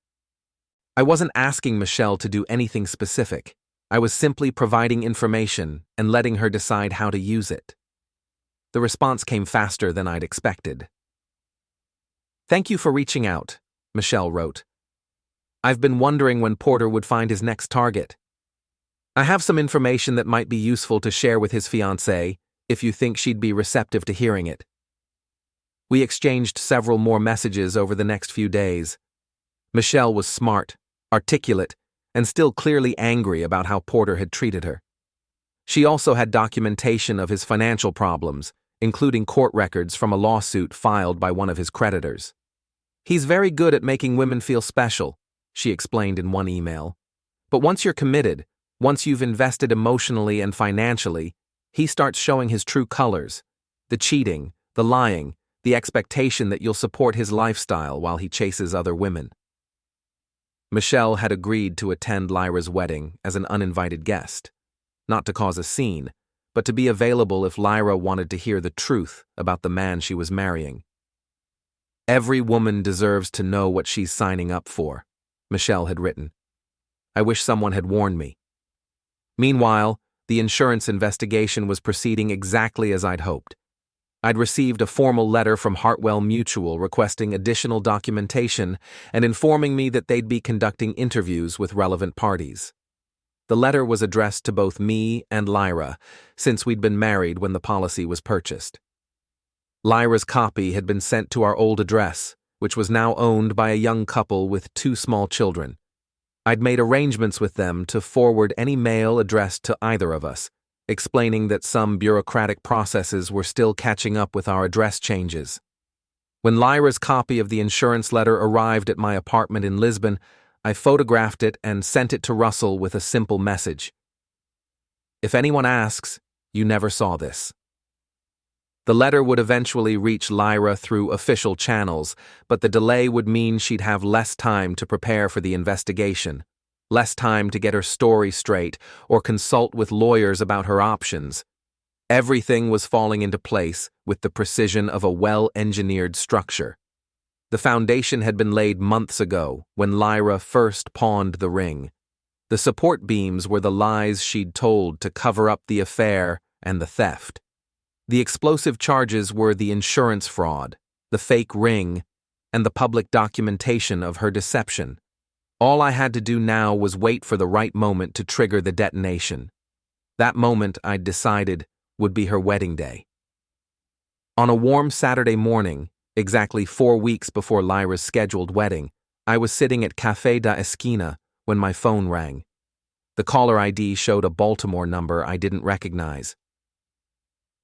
I wasn't asking Michelle to do anything specific. I was simply providing information and letting her decide how to use it. The response came faster than I'd expected. "Thank you for reaching out," Michelle wrote. "I've been wondering when Porter would find his next target. I have some information that might be useful to share with his fiancée, if you think she'd be receptive to hearing it." We exchanged several more messages over the next few days. Michelle was smart, articulate, and still clearly angry about how Porter had treated her. She also had documentation of his financial problems, including court records from a lawsuit filed by one of his creditors. "He's very good at making women feel special," she explained in one email. "But once you're committed, once you've invested emotionally and financially, he starts showing his true colors: the cheating, the lying, the expectation that you'll support his lifestyle while he chases other women." Michelle had agreed to attend Lyra's wedding as an uninvited guest, not to cause a scene, but to be available if Lyra wanted to hear the truth about the man she was marrying. "Every woman deserves to know what she's signing up for," Michelle had written. "I wish someone had warned me." Meanwhile, the insurance investigation was proceeding exactly as I'd hoped. I'd received a formal letter from Hartwell Mutual requesting additional documentation and informing me that they'd be conducting interviews with relevant parties. The letter was addressed to both me and Lyra, since we'd been married when the policy was purchased. Lyra's copy had been sent to our old address, which was now owned by a young couple with 2 small children. I'd made arrangements with them to forward any mail addressed to either of us, explaining that some bureaucratic processes were still catching up with our address changes. When Lyra's copy of the insurance letter arrived at my apartment in Lisbon, I photographed it and sent it to Russell with a simple message. If anyone asks, you never saw this. The letter would eventually reach Lyra through official channels, but the delay would mean she'd have less time to prepare for the investigation, less time to get her story straight or consult with lawyers about her options. Everything was falling into place with the precision of a well-engineered structure. The foundation had been laid months ago when Lyra first pawned the ring. The support beams were the lies she'd told to cover up the affair and the theft. The explosive charges were the insurance fraud, the fake ring, and the public documentation of her deception. All I had to do now was wait for the right moment to trigger the detonation. That moment, I'd decided, would be her wedding day. On a warm Saturday morning, exactly 4 weeks before Lyra's scheduled wedding, I was sitting at Café da Esquina when my phone rang. The caller ID showed a Baltimore number I didn't recognize.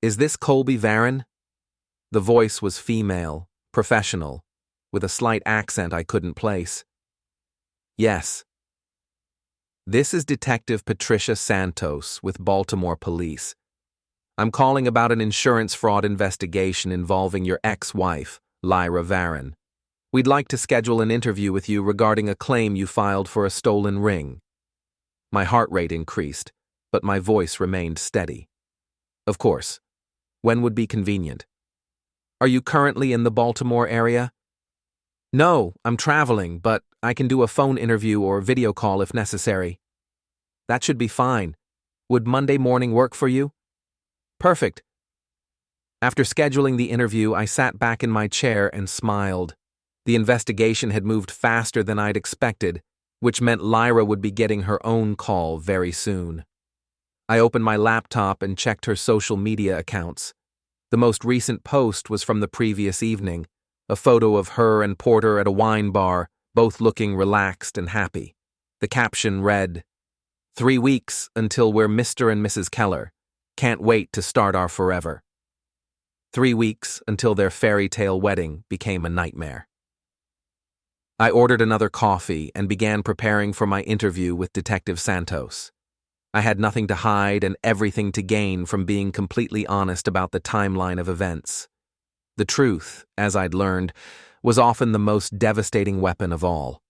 "Is this Colby Varron?" The voice was female, professional, with a slight accent I couldn't place. "Yes." "This is Detective Patricia Santos with Baltimore Police. I'm calling about an insurance fraud investigation involving your ex-wife, Lyra Varron. We'd like to schedule an interview with you regarding a claim you filed for a stolen ring." My heart rate increased, but my voice remained steady. "Of course. When would be convenient?" "Are you currently in the Baltimore area?" "No, I'm traveling, but I can do a phone interview or video call if necessary." "That should be fine. Would Monday morning work for you?" "Perfect." After scheduling the interview, I sat back in my chair and smiled. The investigation had moved faster than I'd expected, which meant Lyra would be getting her own call very soon. I opened my laptop and checked her social media accounts. The most recent post was from the previous evening, a photo of her and Porter at a wine bar, both looking relaxed and happy. The caption read, "3 weeks until we're Mr. and Mrs. Kellor. Can't wait to start our forever." 3 weeks until their fairy tale wedding became a nightmare. I ordered another coffee and began preparing for my interview with Detective Santos. I had nothing to hide and everything to gain from being completely honest about the timeline of events. The truth, as I'd learned, was often the most devastating weapon of all.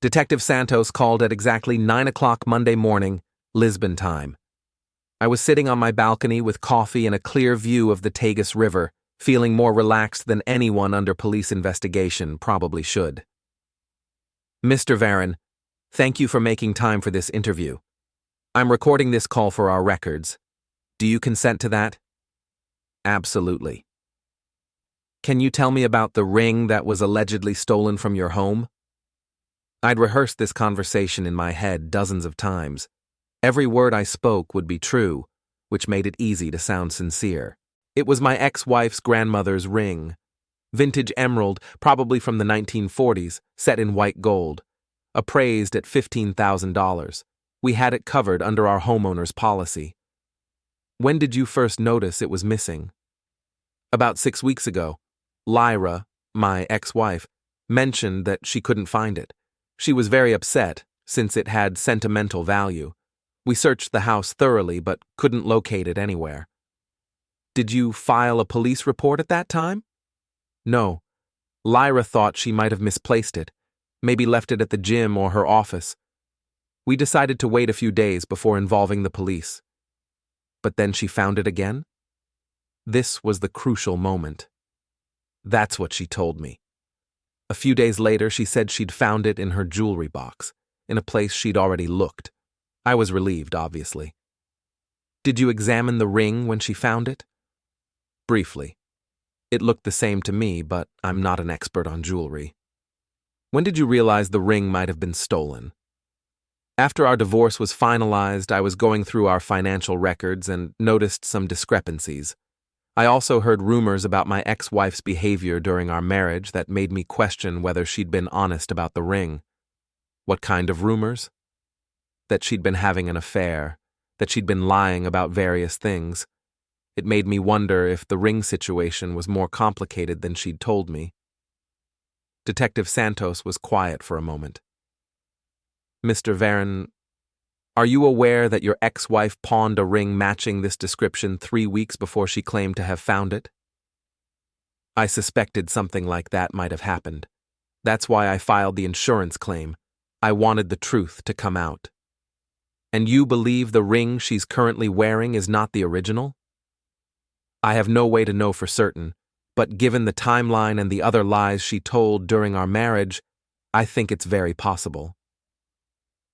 Detective Santos called at exactly 9 o'clock Monday morning, Lisbon time. I was sitting on my balcony with coffee and a clear view of the Tagus River, feeling more relaxed than anyone under police investigation probably should. "Mr. Varron, thank you for making time for this interview. I'm recording this call for our records. Do you consent to that?" "Absolutely." "Can you tell me about the ring that was allegedly stolen from your home?" I'd rehearsed this conversation in my head dozens of times. Every word I spoke would be true, which made it easy to sound sincere. It was my ex-wife's grandmother's ring. Vintage emerald, probably from the 1940s, set in white gold. Appraised at $15,000. We had it covered under our homeowner's policy. "When did you first notice it was missing?" "About 6 weeks ago. Lyra, my ex-wife, mentioned that she couldn't find it. She was very upset, since it had sentimental value. We searched the house thoroughly, but couldn't locate it anywhere." "Did you file a police report at that time?" "No. Lyra thought she might have misplaced it, maybe left it at the gym or her office. We decided to wait a few days before involving the police." "But then she found it again?" This was the crucial moment. That's what she told me. A few days later, she said she'd found it in her jewelry box, in a place she'd already looked. I was relieved, obviously. "Did you examine the ring when she found it?" "Briefly. It looked the same to me, but I'm not an expert on jewelry." "When did you realize the ring might have been stolen?" After our divorce was finalized, I was going through our financial records and noticed some discrepancies. I also heard rumors about my ex-wife's behavior during our marriage that made me question whether she'd been honest about the ring. What kind of rumors? That she'd been having an affair, that she'd been lying about various things. It made me wonder if the ring situation was more complicated than she'd told me. Detective Santos was quiet for a moment. Mr. Varron, are you aware that your ex-wife pawned a ring matching this description 3 weeks before she claimed to have found it? I suspected something like that might have happened. That's why I filed the insurance claim. I wanted the truth to come out. And you believe the ring she's currently wearing is not the original? I have no way to know for certain, but given the timeline and the other lies she told during our marriage, I think it's very possible.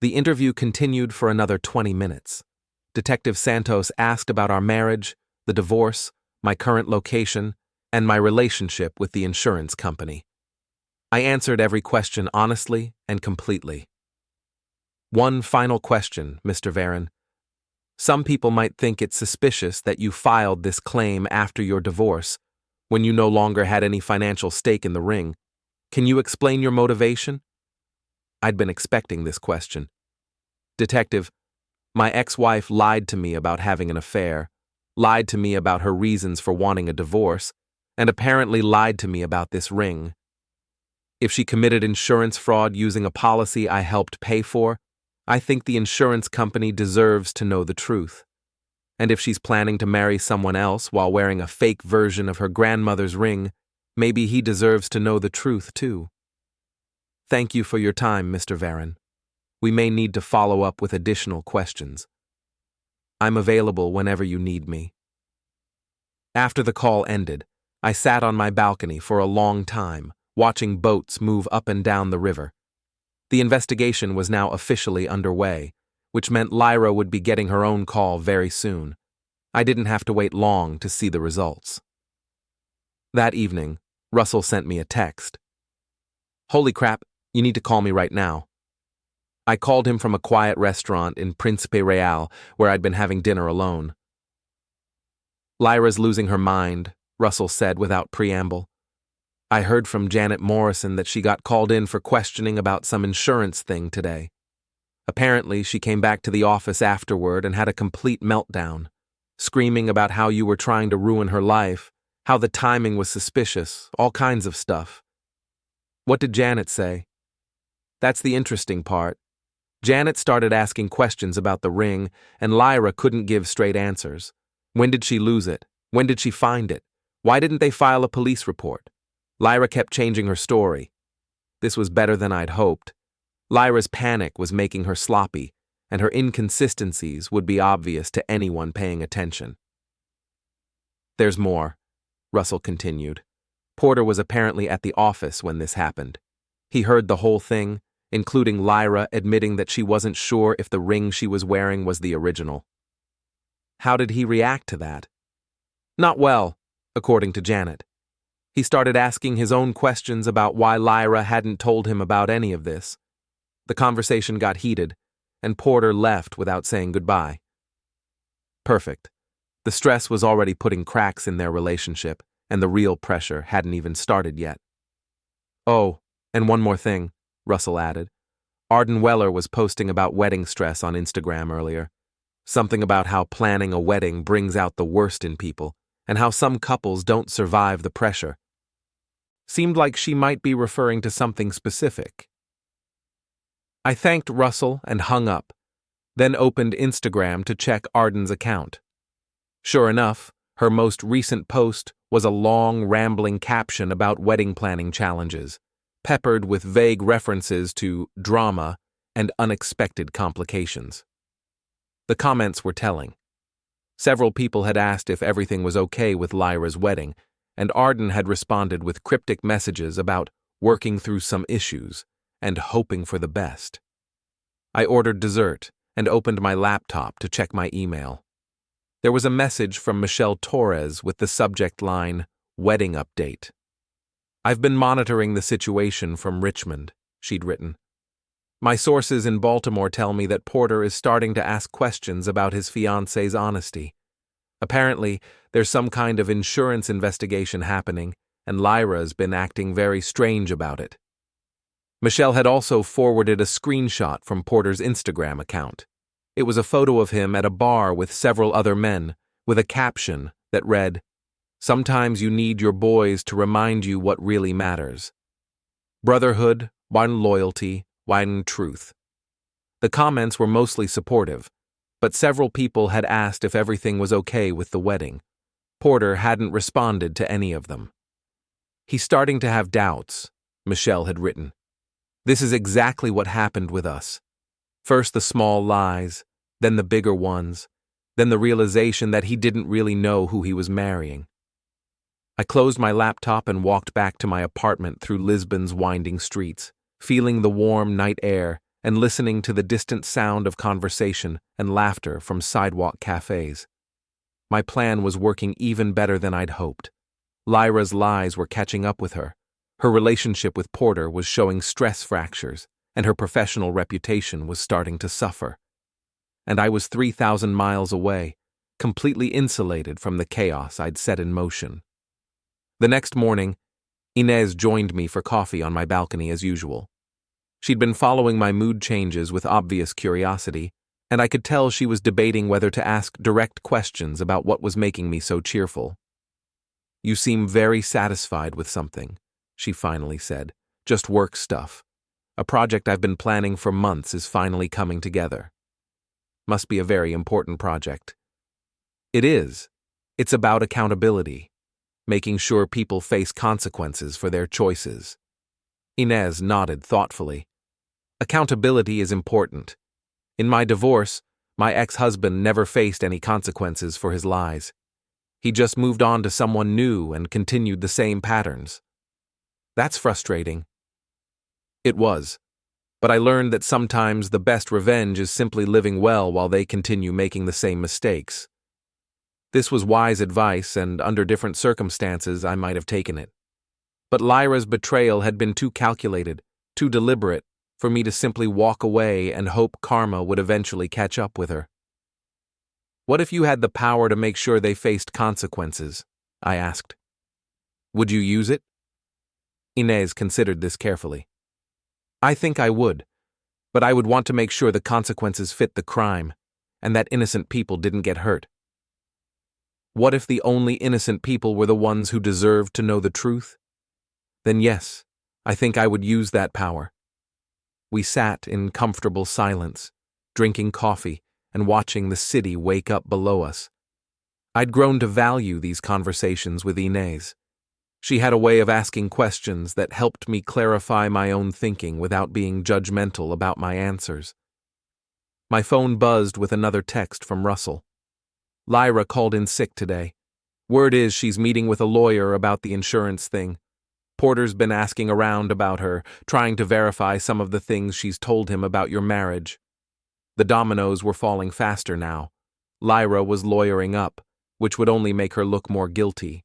The interview continued for another 20 minutes. Detective Santos asked about our marriage, the divorce, my current location, and my relationship with the insurance company. I answered every question honestly and completely. One final question, Mr. Varron. Some people might think it's suspicious that you filed this claim after your divorce, when you no longer had any financial stake in the ring. Can you explain your motivation? I'd been expecting this question. Detective, my ex-wife lied to me about having an affair, lied to me about her reasons for wanting a divorce, and apparently lied to me about this ring. If she committed insurance fraud using a policy I helped pay for, I think the insurance company deserves to know the truth. And if she's planning to marry someone else while wearing a fake version of her grandmother's ring, maybe he deserves to know the truth too. Thank you for your time, Mr. Varron. We may need to follow up with additional questions. I'm available whenever you need me. After the call ended, I sat on my balcony for a long time, watching boats move up and down the river. The investigation was now officially underway, which meant Lyra would be getting her own call very soon. I didn't have to wait long to see the results. That evening, Russell sent me a text. Holy crap, you need to call me right now. I called him from a quiet restaurant in Príncipe Real where I'd been having dinner alone. Lyra's losing her mind, Russell said without preamble. I heard from Janet Morrison that she got called in for questioning about some insurance thing today. Apparently, she came back to the office afterward and had a complete meltdown, screaming about how you were trying to ruin her life, how the timing was suspicious, all kinds of stuff. What did Janet say? That's the interesting part. Janet started asking questions about the ring, and Lyra couldn't give straight answers. When did she lose it? When did she find it? Why didn't they file a police report? Lyra kept changing her story. This was better than I'd hoped. Lyra's panic was making her sloppy, and her inconsistencies would be obvious to anyone paying attention. There's more, Russell continued. Porter was apparently at the office when this happened. He heard the whole thing, including Lyra admitting that she wasn't sure if the ring she was wearing was the original. How did he react to that? Not well, according to Janet. He started asking his own questions about why Lyra hadn't told him about any of this. The conversation got heated, and Porter left without saying goodbye. Perfect. The stress was already putting cracks in their relationship, and the real pressure hadn't even started yet. Oh, and one more thing, Russell added. Arden Weller was posting about wedding stress on Instagram earlier. Something about how planning a wedding brings out the worst in people, and how some couples don't survive the pressure. Seemed like she might be referring to something specific. I thanked Russell and hung up, then opened Instagram to check Arden's account. Sure enough, her most recent post was a long, rambling caption about wedding planning challenges, peppered with vague references to drama and unexpected complications. The comments were telling. Several people had asked if everything was okay with Lyra's wedding, and Arden had responded with cryptic messages about working through some issues and hoping for the best. I ordered dessert and opened my laptop to check my email. There was a message from Michelle Torres with the subject line, "Wedding Update." I've been monitoring the situation from Richmond, she'd written. My sources in Baltimore tell me that Porter is starting to ask questions about his fiancée's honesty. Apparently, there's some kind of insurance investigation happening, and Lyra's been acting very strange about it. Michelle had also forwarded a screenshot from Porter's Instagram account. It was a photo of him at a bar with several other men, with a caption that read, "Sometimes you need your boys to remind you what really matters. Brotherhood, one loyalty, one truth." The comments were mostly supportive, but several people had asked if everything was okay with the wedding. Porter hadn't responded to any of them. "He's starting to have doubts," Michelle had written. "This is exactly what happened with us. First the small lies, then the bigger ones, then the realization that he didn't really know who he was marrying." I closed my laptop and walked back to my apartment through Lisbon's winding streets, feeling the warm night air and listening to the distant sound of conversation and laughter from sidewalk cafes. My plan was working even better than I'd hoped. Lyra's lies were catching up with her. Her relationship with Porter was showing stress fractures, and her professional reputation was starting to suffer. And I was 3,000 miles away, completely insulated from the chaos I'd set in motion. The next morning, Inez joined me for coffee on my balcony as usual. She'd been following my mood changes with obvious curiosity, and I could tell she was debating whether to ask direct questions about what was making me so cheerful. "You seem very satisfied with something," she finally said. "Just work stuff. A project I've been planning for months is finally coming together." "Must be a very important project." "It is. It's about accountability, making sure people face consequences for their choices." Inez nodded thoughtfully. "Accountability is important. In my divorce, my ex-husband never faced any consequences for his lies. He just moved on to someone new and continued the same patterns." "That's frustrating." It was, but I learned that sometimes the best revenge is simply living well while they continue making the same mistakes. This was wise advice, and under different circumstances I might have taken it. But Lyra's betrayal had been too calculated, too deliberate, for me to simply walk away and hope karma would eventually catch up with her. "What if you had the power to make sure they faced consequences?" I asked. "Would you use it?" Inez considered this carefully. "I think I would, but I would want to make sure the consequences fit the crime, and that innocent people didn't get hurt." "What if the only innocent people were the ones who deserved to know the truth?" "Then yes, I think I would use that power." We sat in comfortable silence, drinking coffee and watching the city wake up below us. I'd grown to value these conversations with Inez. She had a way of asking questions that helped me clarify my own thinking without being judgmental about my answers. My phone buzzed with another text from Russell. "Lyra called in sick today. Word is she's meeting with a lawyer about the insurance thing. Porter's been asking around about her, trying to verify some of the things she's told him about your marriage." The dominoes were falling faster now. Lyra was lawyering up, which would only make her look more guilty.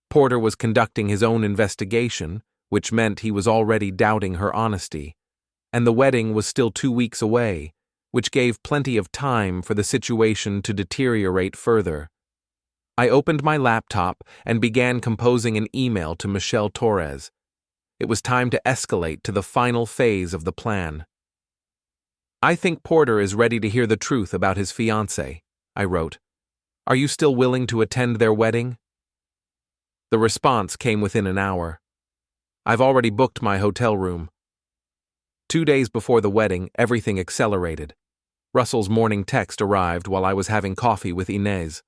Porter was conducting his own investigation, which meant he was already doubting her honesty. And the wedding was still 2 weeks away, which gave plenty of time for the situation to deteriorate further. I opened my laptop and began composing an email to Michelle Torres. It was time to escalate to the final phase of the plan. "I think Porter is ready to hear the truth about his fiancée," I wrote. "Are you still willing to attend their wedding?" The response came within an hour. "I've already booked my hotel room." 2 days before the wedding, everything accelerated. Russell's morning text arrived while I was having coffee with Inez.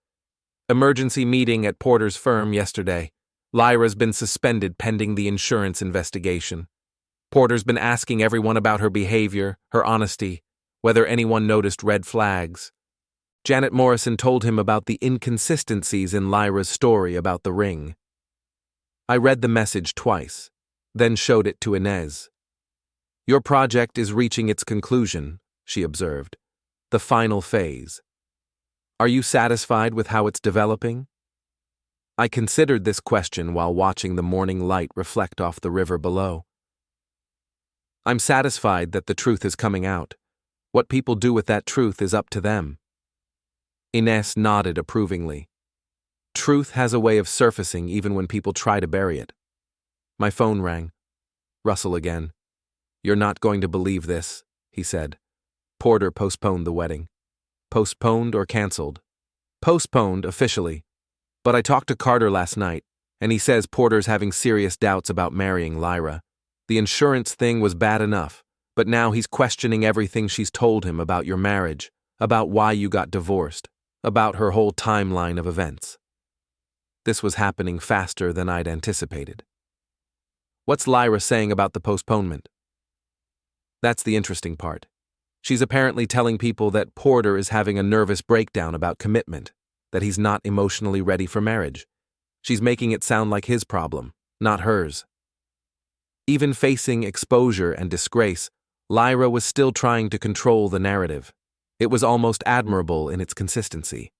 "Emergency meeting at Porter's firm yesterday. Lyra's been suspended pending the insurance investigation. Porter's been asking everyone about her behavior, her honesty, whether anyone noticed red flags. Janet Morrison told him about the inconsistencies in Lyra's story about the ring." I read the message twice, then showed it to Inez. "Your project is reaching its conclusion," she observed. "The final phase. Are you satisfied with how it's developing?" I considered this question while watching the morning light reflect off the river below. I'm satisfied that the truth is coming out. What people do with that truth is up to them. Ines nodded approvingly. Truth has a way of surfacing even when people try to bury it. My phone rang. Russell again. You're not going to believe this, he said. Porter postponed the wedding. Postponed or canceled? Postponed officially. But I talked to Carter last night, and he says Porter's having serious doubts about marrying Lyra. The insurance thing was bad enough, but now he's questioning everything she's told him about your marriage, about why you got divorced, about her whole timeline of events. This was happening faster than I'd anticipated. What's Lyra saying about the postponement? That's the interesting part. She's apparently telling people that Porter is having a nervous breakdown about commitment, that he's not emotionally ready for marriage. She's making it sound like his problem, not hers. Even facing exposure and disgrace, Lyra was still trying to control the narrative. It was almost admirable in its consistency.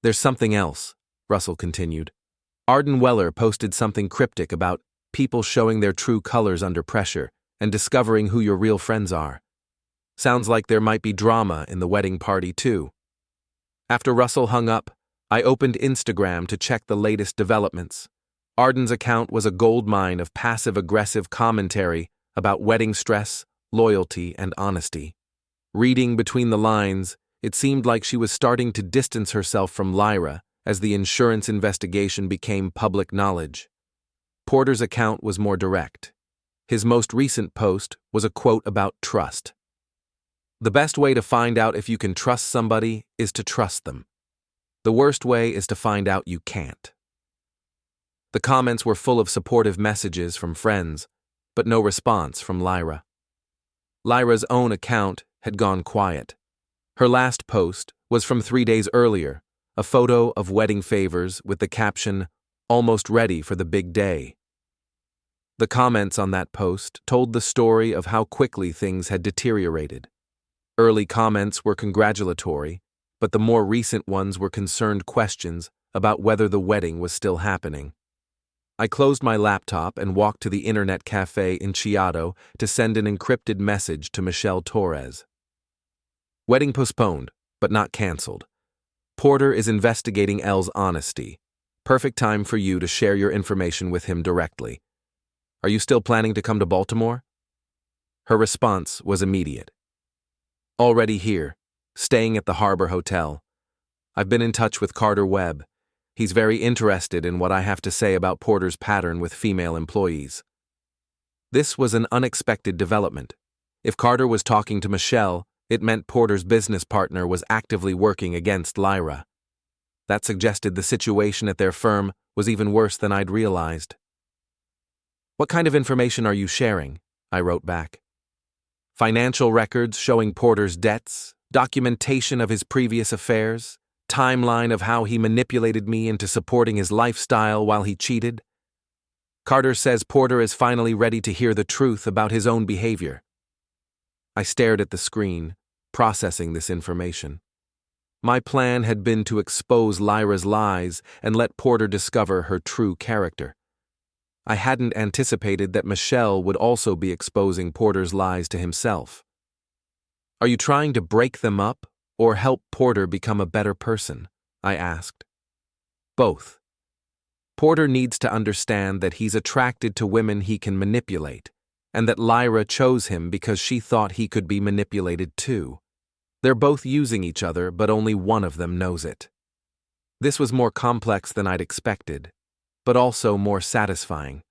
There's something else, Russell continued. Arden Weller posted something cryptic about people showing their true colors under pressure and discovering who your real friends are. Sounds like there might be drama in the wedding party, too. After Russell hung up, I opened Instagram to check the latest developments. Arden's account was a goldmine of passive-aggressive commentary about wedding stress, loyalty, and honesty. Reading between the lines, it seemed like she was starting to distance herself from Lyra as the insurance investigation became public knowledge. Porter's account was more direct. His most recent post was a quote about trust. The best way to find out if you can trust somebody is to trust them. The worst way is to find out you can't. The comments were full of supportive messages from friends, but no response from Lyra. Lyra's own account had gone quiet. Her last post was from 3 days earlier, a photo of wedding favors with the caption, "Almost ready for the big day." The comments on that post told the story of how quickly things had deteriorated. Early comments were congratulatory, but the more recent ones were concerned questions about whether the wedding was still happening. I closed my laptop and walked to the internet cafe in Chiado to send an encrypted message to Michelle Torres. Wedding postponed, but not canceled. Porter is investigating Elle's honesty. Perfect time for you to share your information with him directly. Are you still planning to come to Baltimore? Her response was immediate. Already here, staying at the Harbor Hotel. I've been in touch with Carter Webb. He's very interested in what I have to say about Porter's pattern with female employees. This was an unexpected development. If Carter was talking to Michelle, it meant Porter's business partner was actively working against Lyra. That suggested the situation at their firm was even worse than I'd realized. What kind of information are you sharing? I wrote back. Financial records showing Porter's debts, documentation of his previous affairs, timeline of how he manipulated me into supporting his lifestyle while he cheated. Carter says Porter is finally ready to hear the truth about his own behavior. I stared at the screen, processing this information. My plan had been to expose Lyra's lies and let Porter discover her true character. I hadn't anticipated that Michelle would also be exposing Porter's lies to himself. Are you trying to break them up or help Porter become a better person? I asked. Both. Porter needs to understand that he's attracted to women he can manipulate, and that Lyra chose him because she thought he could be manipulated too. They're both using each other, but only one of them knows it. This was more complex than I'd expected, but also more satisfying.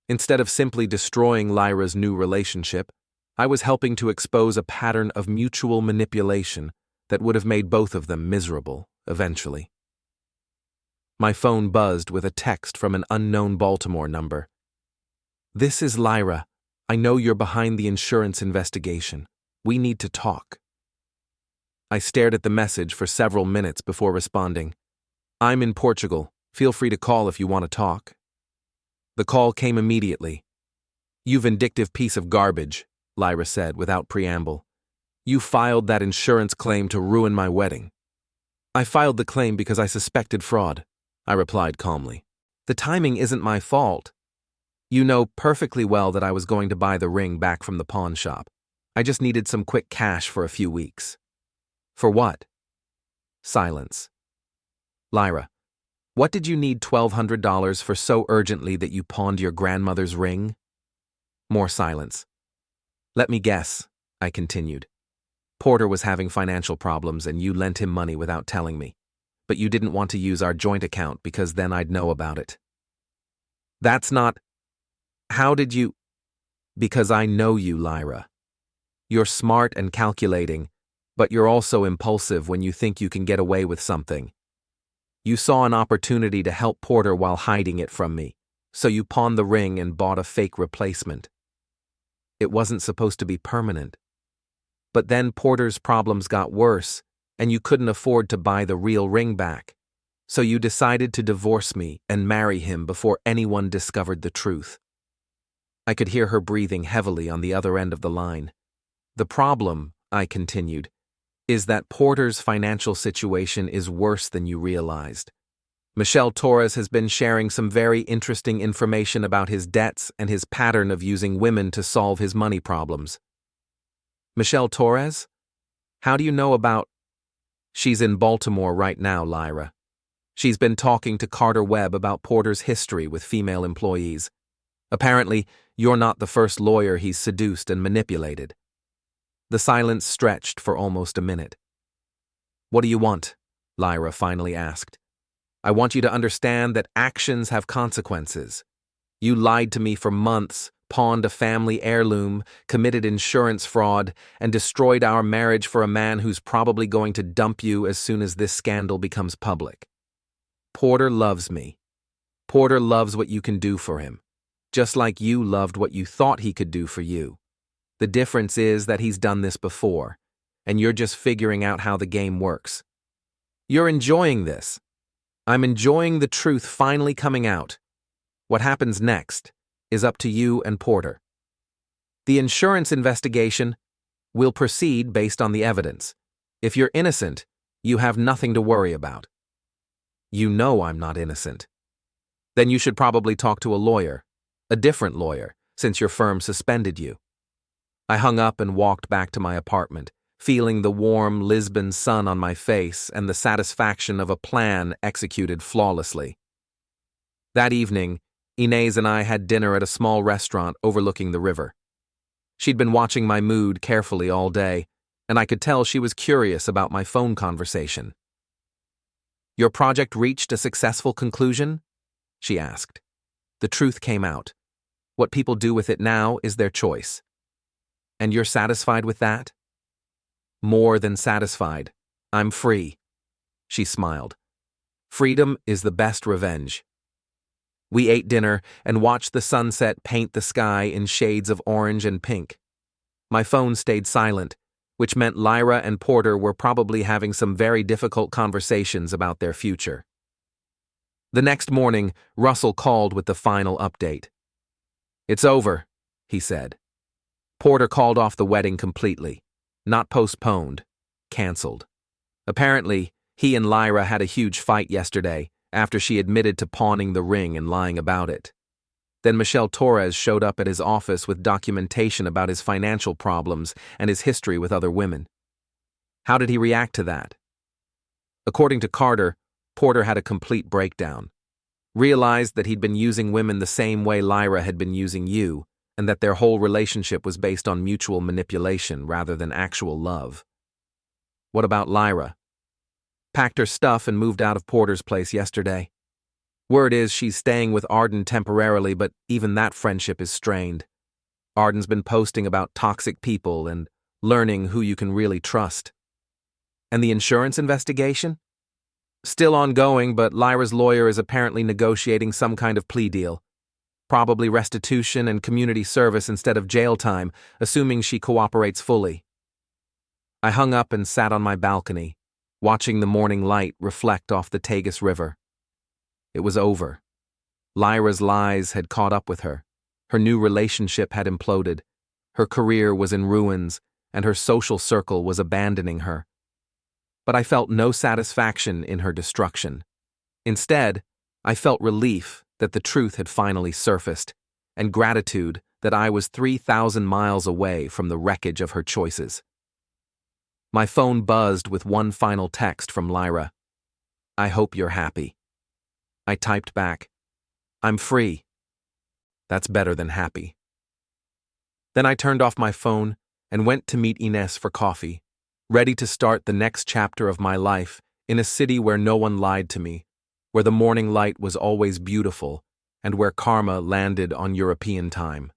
Instead of simply destroying Lyra's new relationship, I was helping to expose a pattern of mutual manipulation that would have made both of them miserable, eventually. My phone buzzed with a text from an unknown Baltimore number. "This is Lyra. I know you're behind the insurance investigation. We need to talk." I stared at the message for several minutes before responding. "I'm in Portugal. Feel free to call if you want to talk." The call came immediately. "You vindictive piece of garbage," Lyra said without preamble. "You filed that insurance claim to ruin my wedding." "I filed the claim because I suspected fraud," I replied calmly. "The timing isn't my fault." You know perfectly well that I was going to buy the ring back from the pawn shop. I just needed some quick cash for a few weeks. For what? Silence. Lyra, what did you need $1,200 for so urgently that you pawned your grandmother's ring? More silence. Let me guess, I continued. Porter was having financial problems and you lent him money without telling me. But you didn't want to use our joint account because then I'd know about it. That's not… How did you… Because I know you, Lyra. You're smart and calculating, but you're also impulsive when you think you can get away with something. You saw an opportunity to help Porter while hiding it from me, so you pawned the ring and bought a fake replacement. It wasn't supposed to be permanent. But then Porter's problems got worse, and you couldn't afford to buy the real ring back. So you decided to divorce me and marry him before anyone discovered the truth. I could hear her breathing heavily on the other end of the line. The problem, I continued, is that Porter's financial situation is worse than you realized. Michelle Torres has been sharing some very interesting information about his debts and his pattern of using women to solve his money problems. Michelle Torres? How do you know about… She's in Baltimore right now, Lyra. She's been talking to Carter Webb about Porter's history with female employees. Apparently, you're not the first lawyer he's seduced and manipulated. The silence stretched for almost a minute. What do you want? Lyra finally asked. I want you to understand that actions have consequences. You lied to me for months, pawned a family heirloom, committed insurance fraud, and destroyed our marriage for a man who's probably going to dump you as soon as this scandal becomes public. Porter loves me. Porter loves what you can do for him, just like you loved what you thought he could do for you. The difference is that he's done this before, and you're just figuring out how the game works. You're enjoying this. I'm enjoying the truth finally coming out. What happens next is up to you and Porter. The insurance investigation will proceed based on the evidence. If you're innocent, you have nothing to worry about. You know I'm not innocent. Then you should probably talk to a lawyer, a different lawyer, since your firm suspended you. I hung up and walked back to my apartment, feeling the warm Lisbon sun on my face and the satisfaction of a plan executed flawlessly. That evening, Inez and I had dinner at a small restaurant overlooking the river. She'd been watching my mood carefully all day, and I could tell she was curious about my phone conversation. Your project reached a successful conclusion? She asked. The truth came out. What people do with it now is their choice. And you're satisfied with that? More than satisfied. I'm free. She smiled. Freedom is the best revenge. We ate dinner and watched the sunset paint the sky in shades of orange and pink. My phone stayed silent, which meant Lyra and Porter were probably having some very difficult conversations about their future. The next morning, Russell called with the final update. It's over, he said. Porter called off the wedding completely. Not postponed, canceled. Apparently, he and Lyra had a huge fight yesterday after she admitted to pawning the ring and lying about it. Then Michelle Torres showed up at his office with documentation about his financial problems and his history with other women. How did he react to that? According to Carter, Porter had a complete breakdown. Realized that he'd been using women the same way Lyra had been using you, and that their whole relationship was based on mutual manipulation rather than actual love. What about Lyra? Packed her stuff and moved out of Porter's place yesterday. Word is she's staying with Arden temporarily, but even that friendship is strained. Arden's been posting about toxic people and learning who you can really trust. And the insurance investigation? Still ongoing, but Lyra's lawyer is apparently negotiating some kind of plea deal. Probably restitution and community service instead of jail time, assuming she cooperates fully. I hung up and sat on my balcony, watching the morning light reflect off the Tagus River. It was over. Lyra's lies had caught up with her. Her new relationship had imploded. Her career was in ruins, and her social circle was abandoning her. But I felt no satisfaction in her destruction. Instead, I felt relief that the truth had finally surfaced, and gratitude that I was 3,000 miles away from the wreckage of her choices. My phone buzzed with one final text from Lyra. "I hope you're happy." I typed back, "I'm free." That's better than happy. Then I turned off my phone and went to meet Ines for coffee, ready to start the next chapter of my life in a city where no one lied to me, where the morning light was always beautiful, and where karma landed on European time.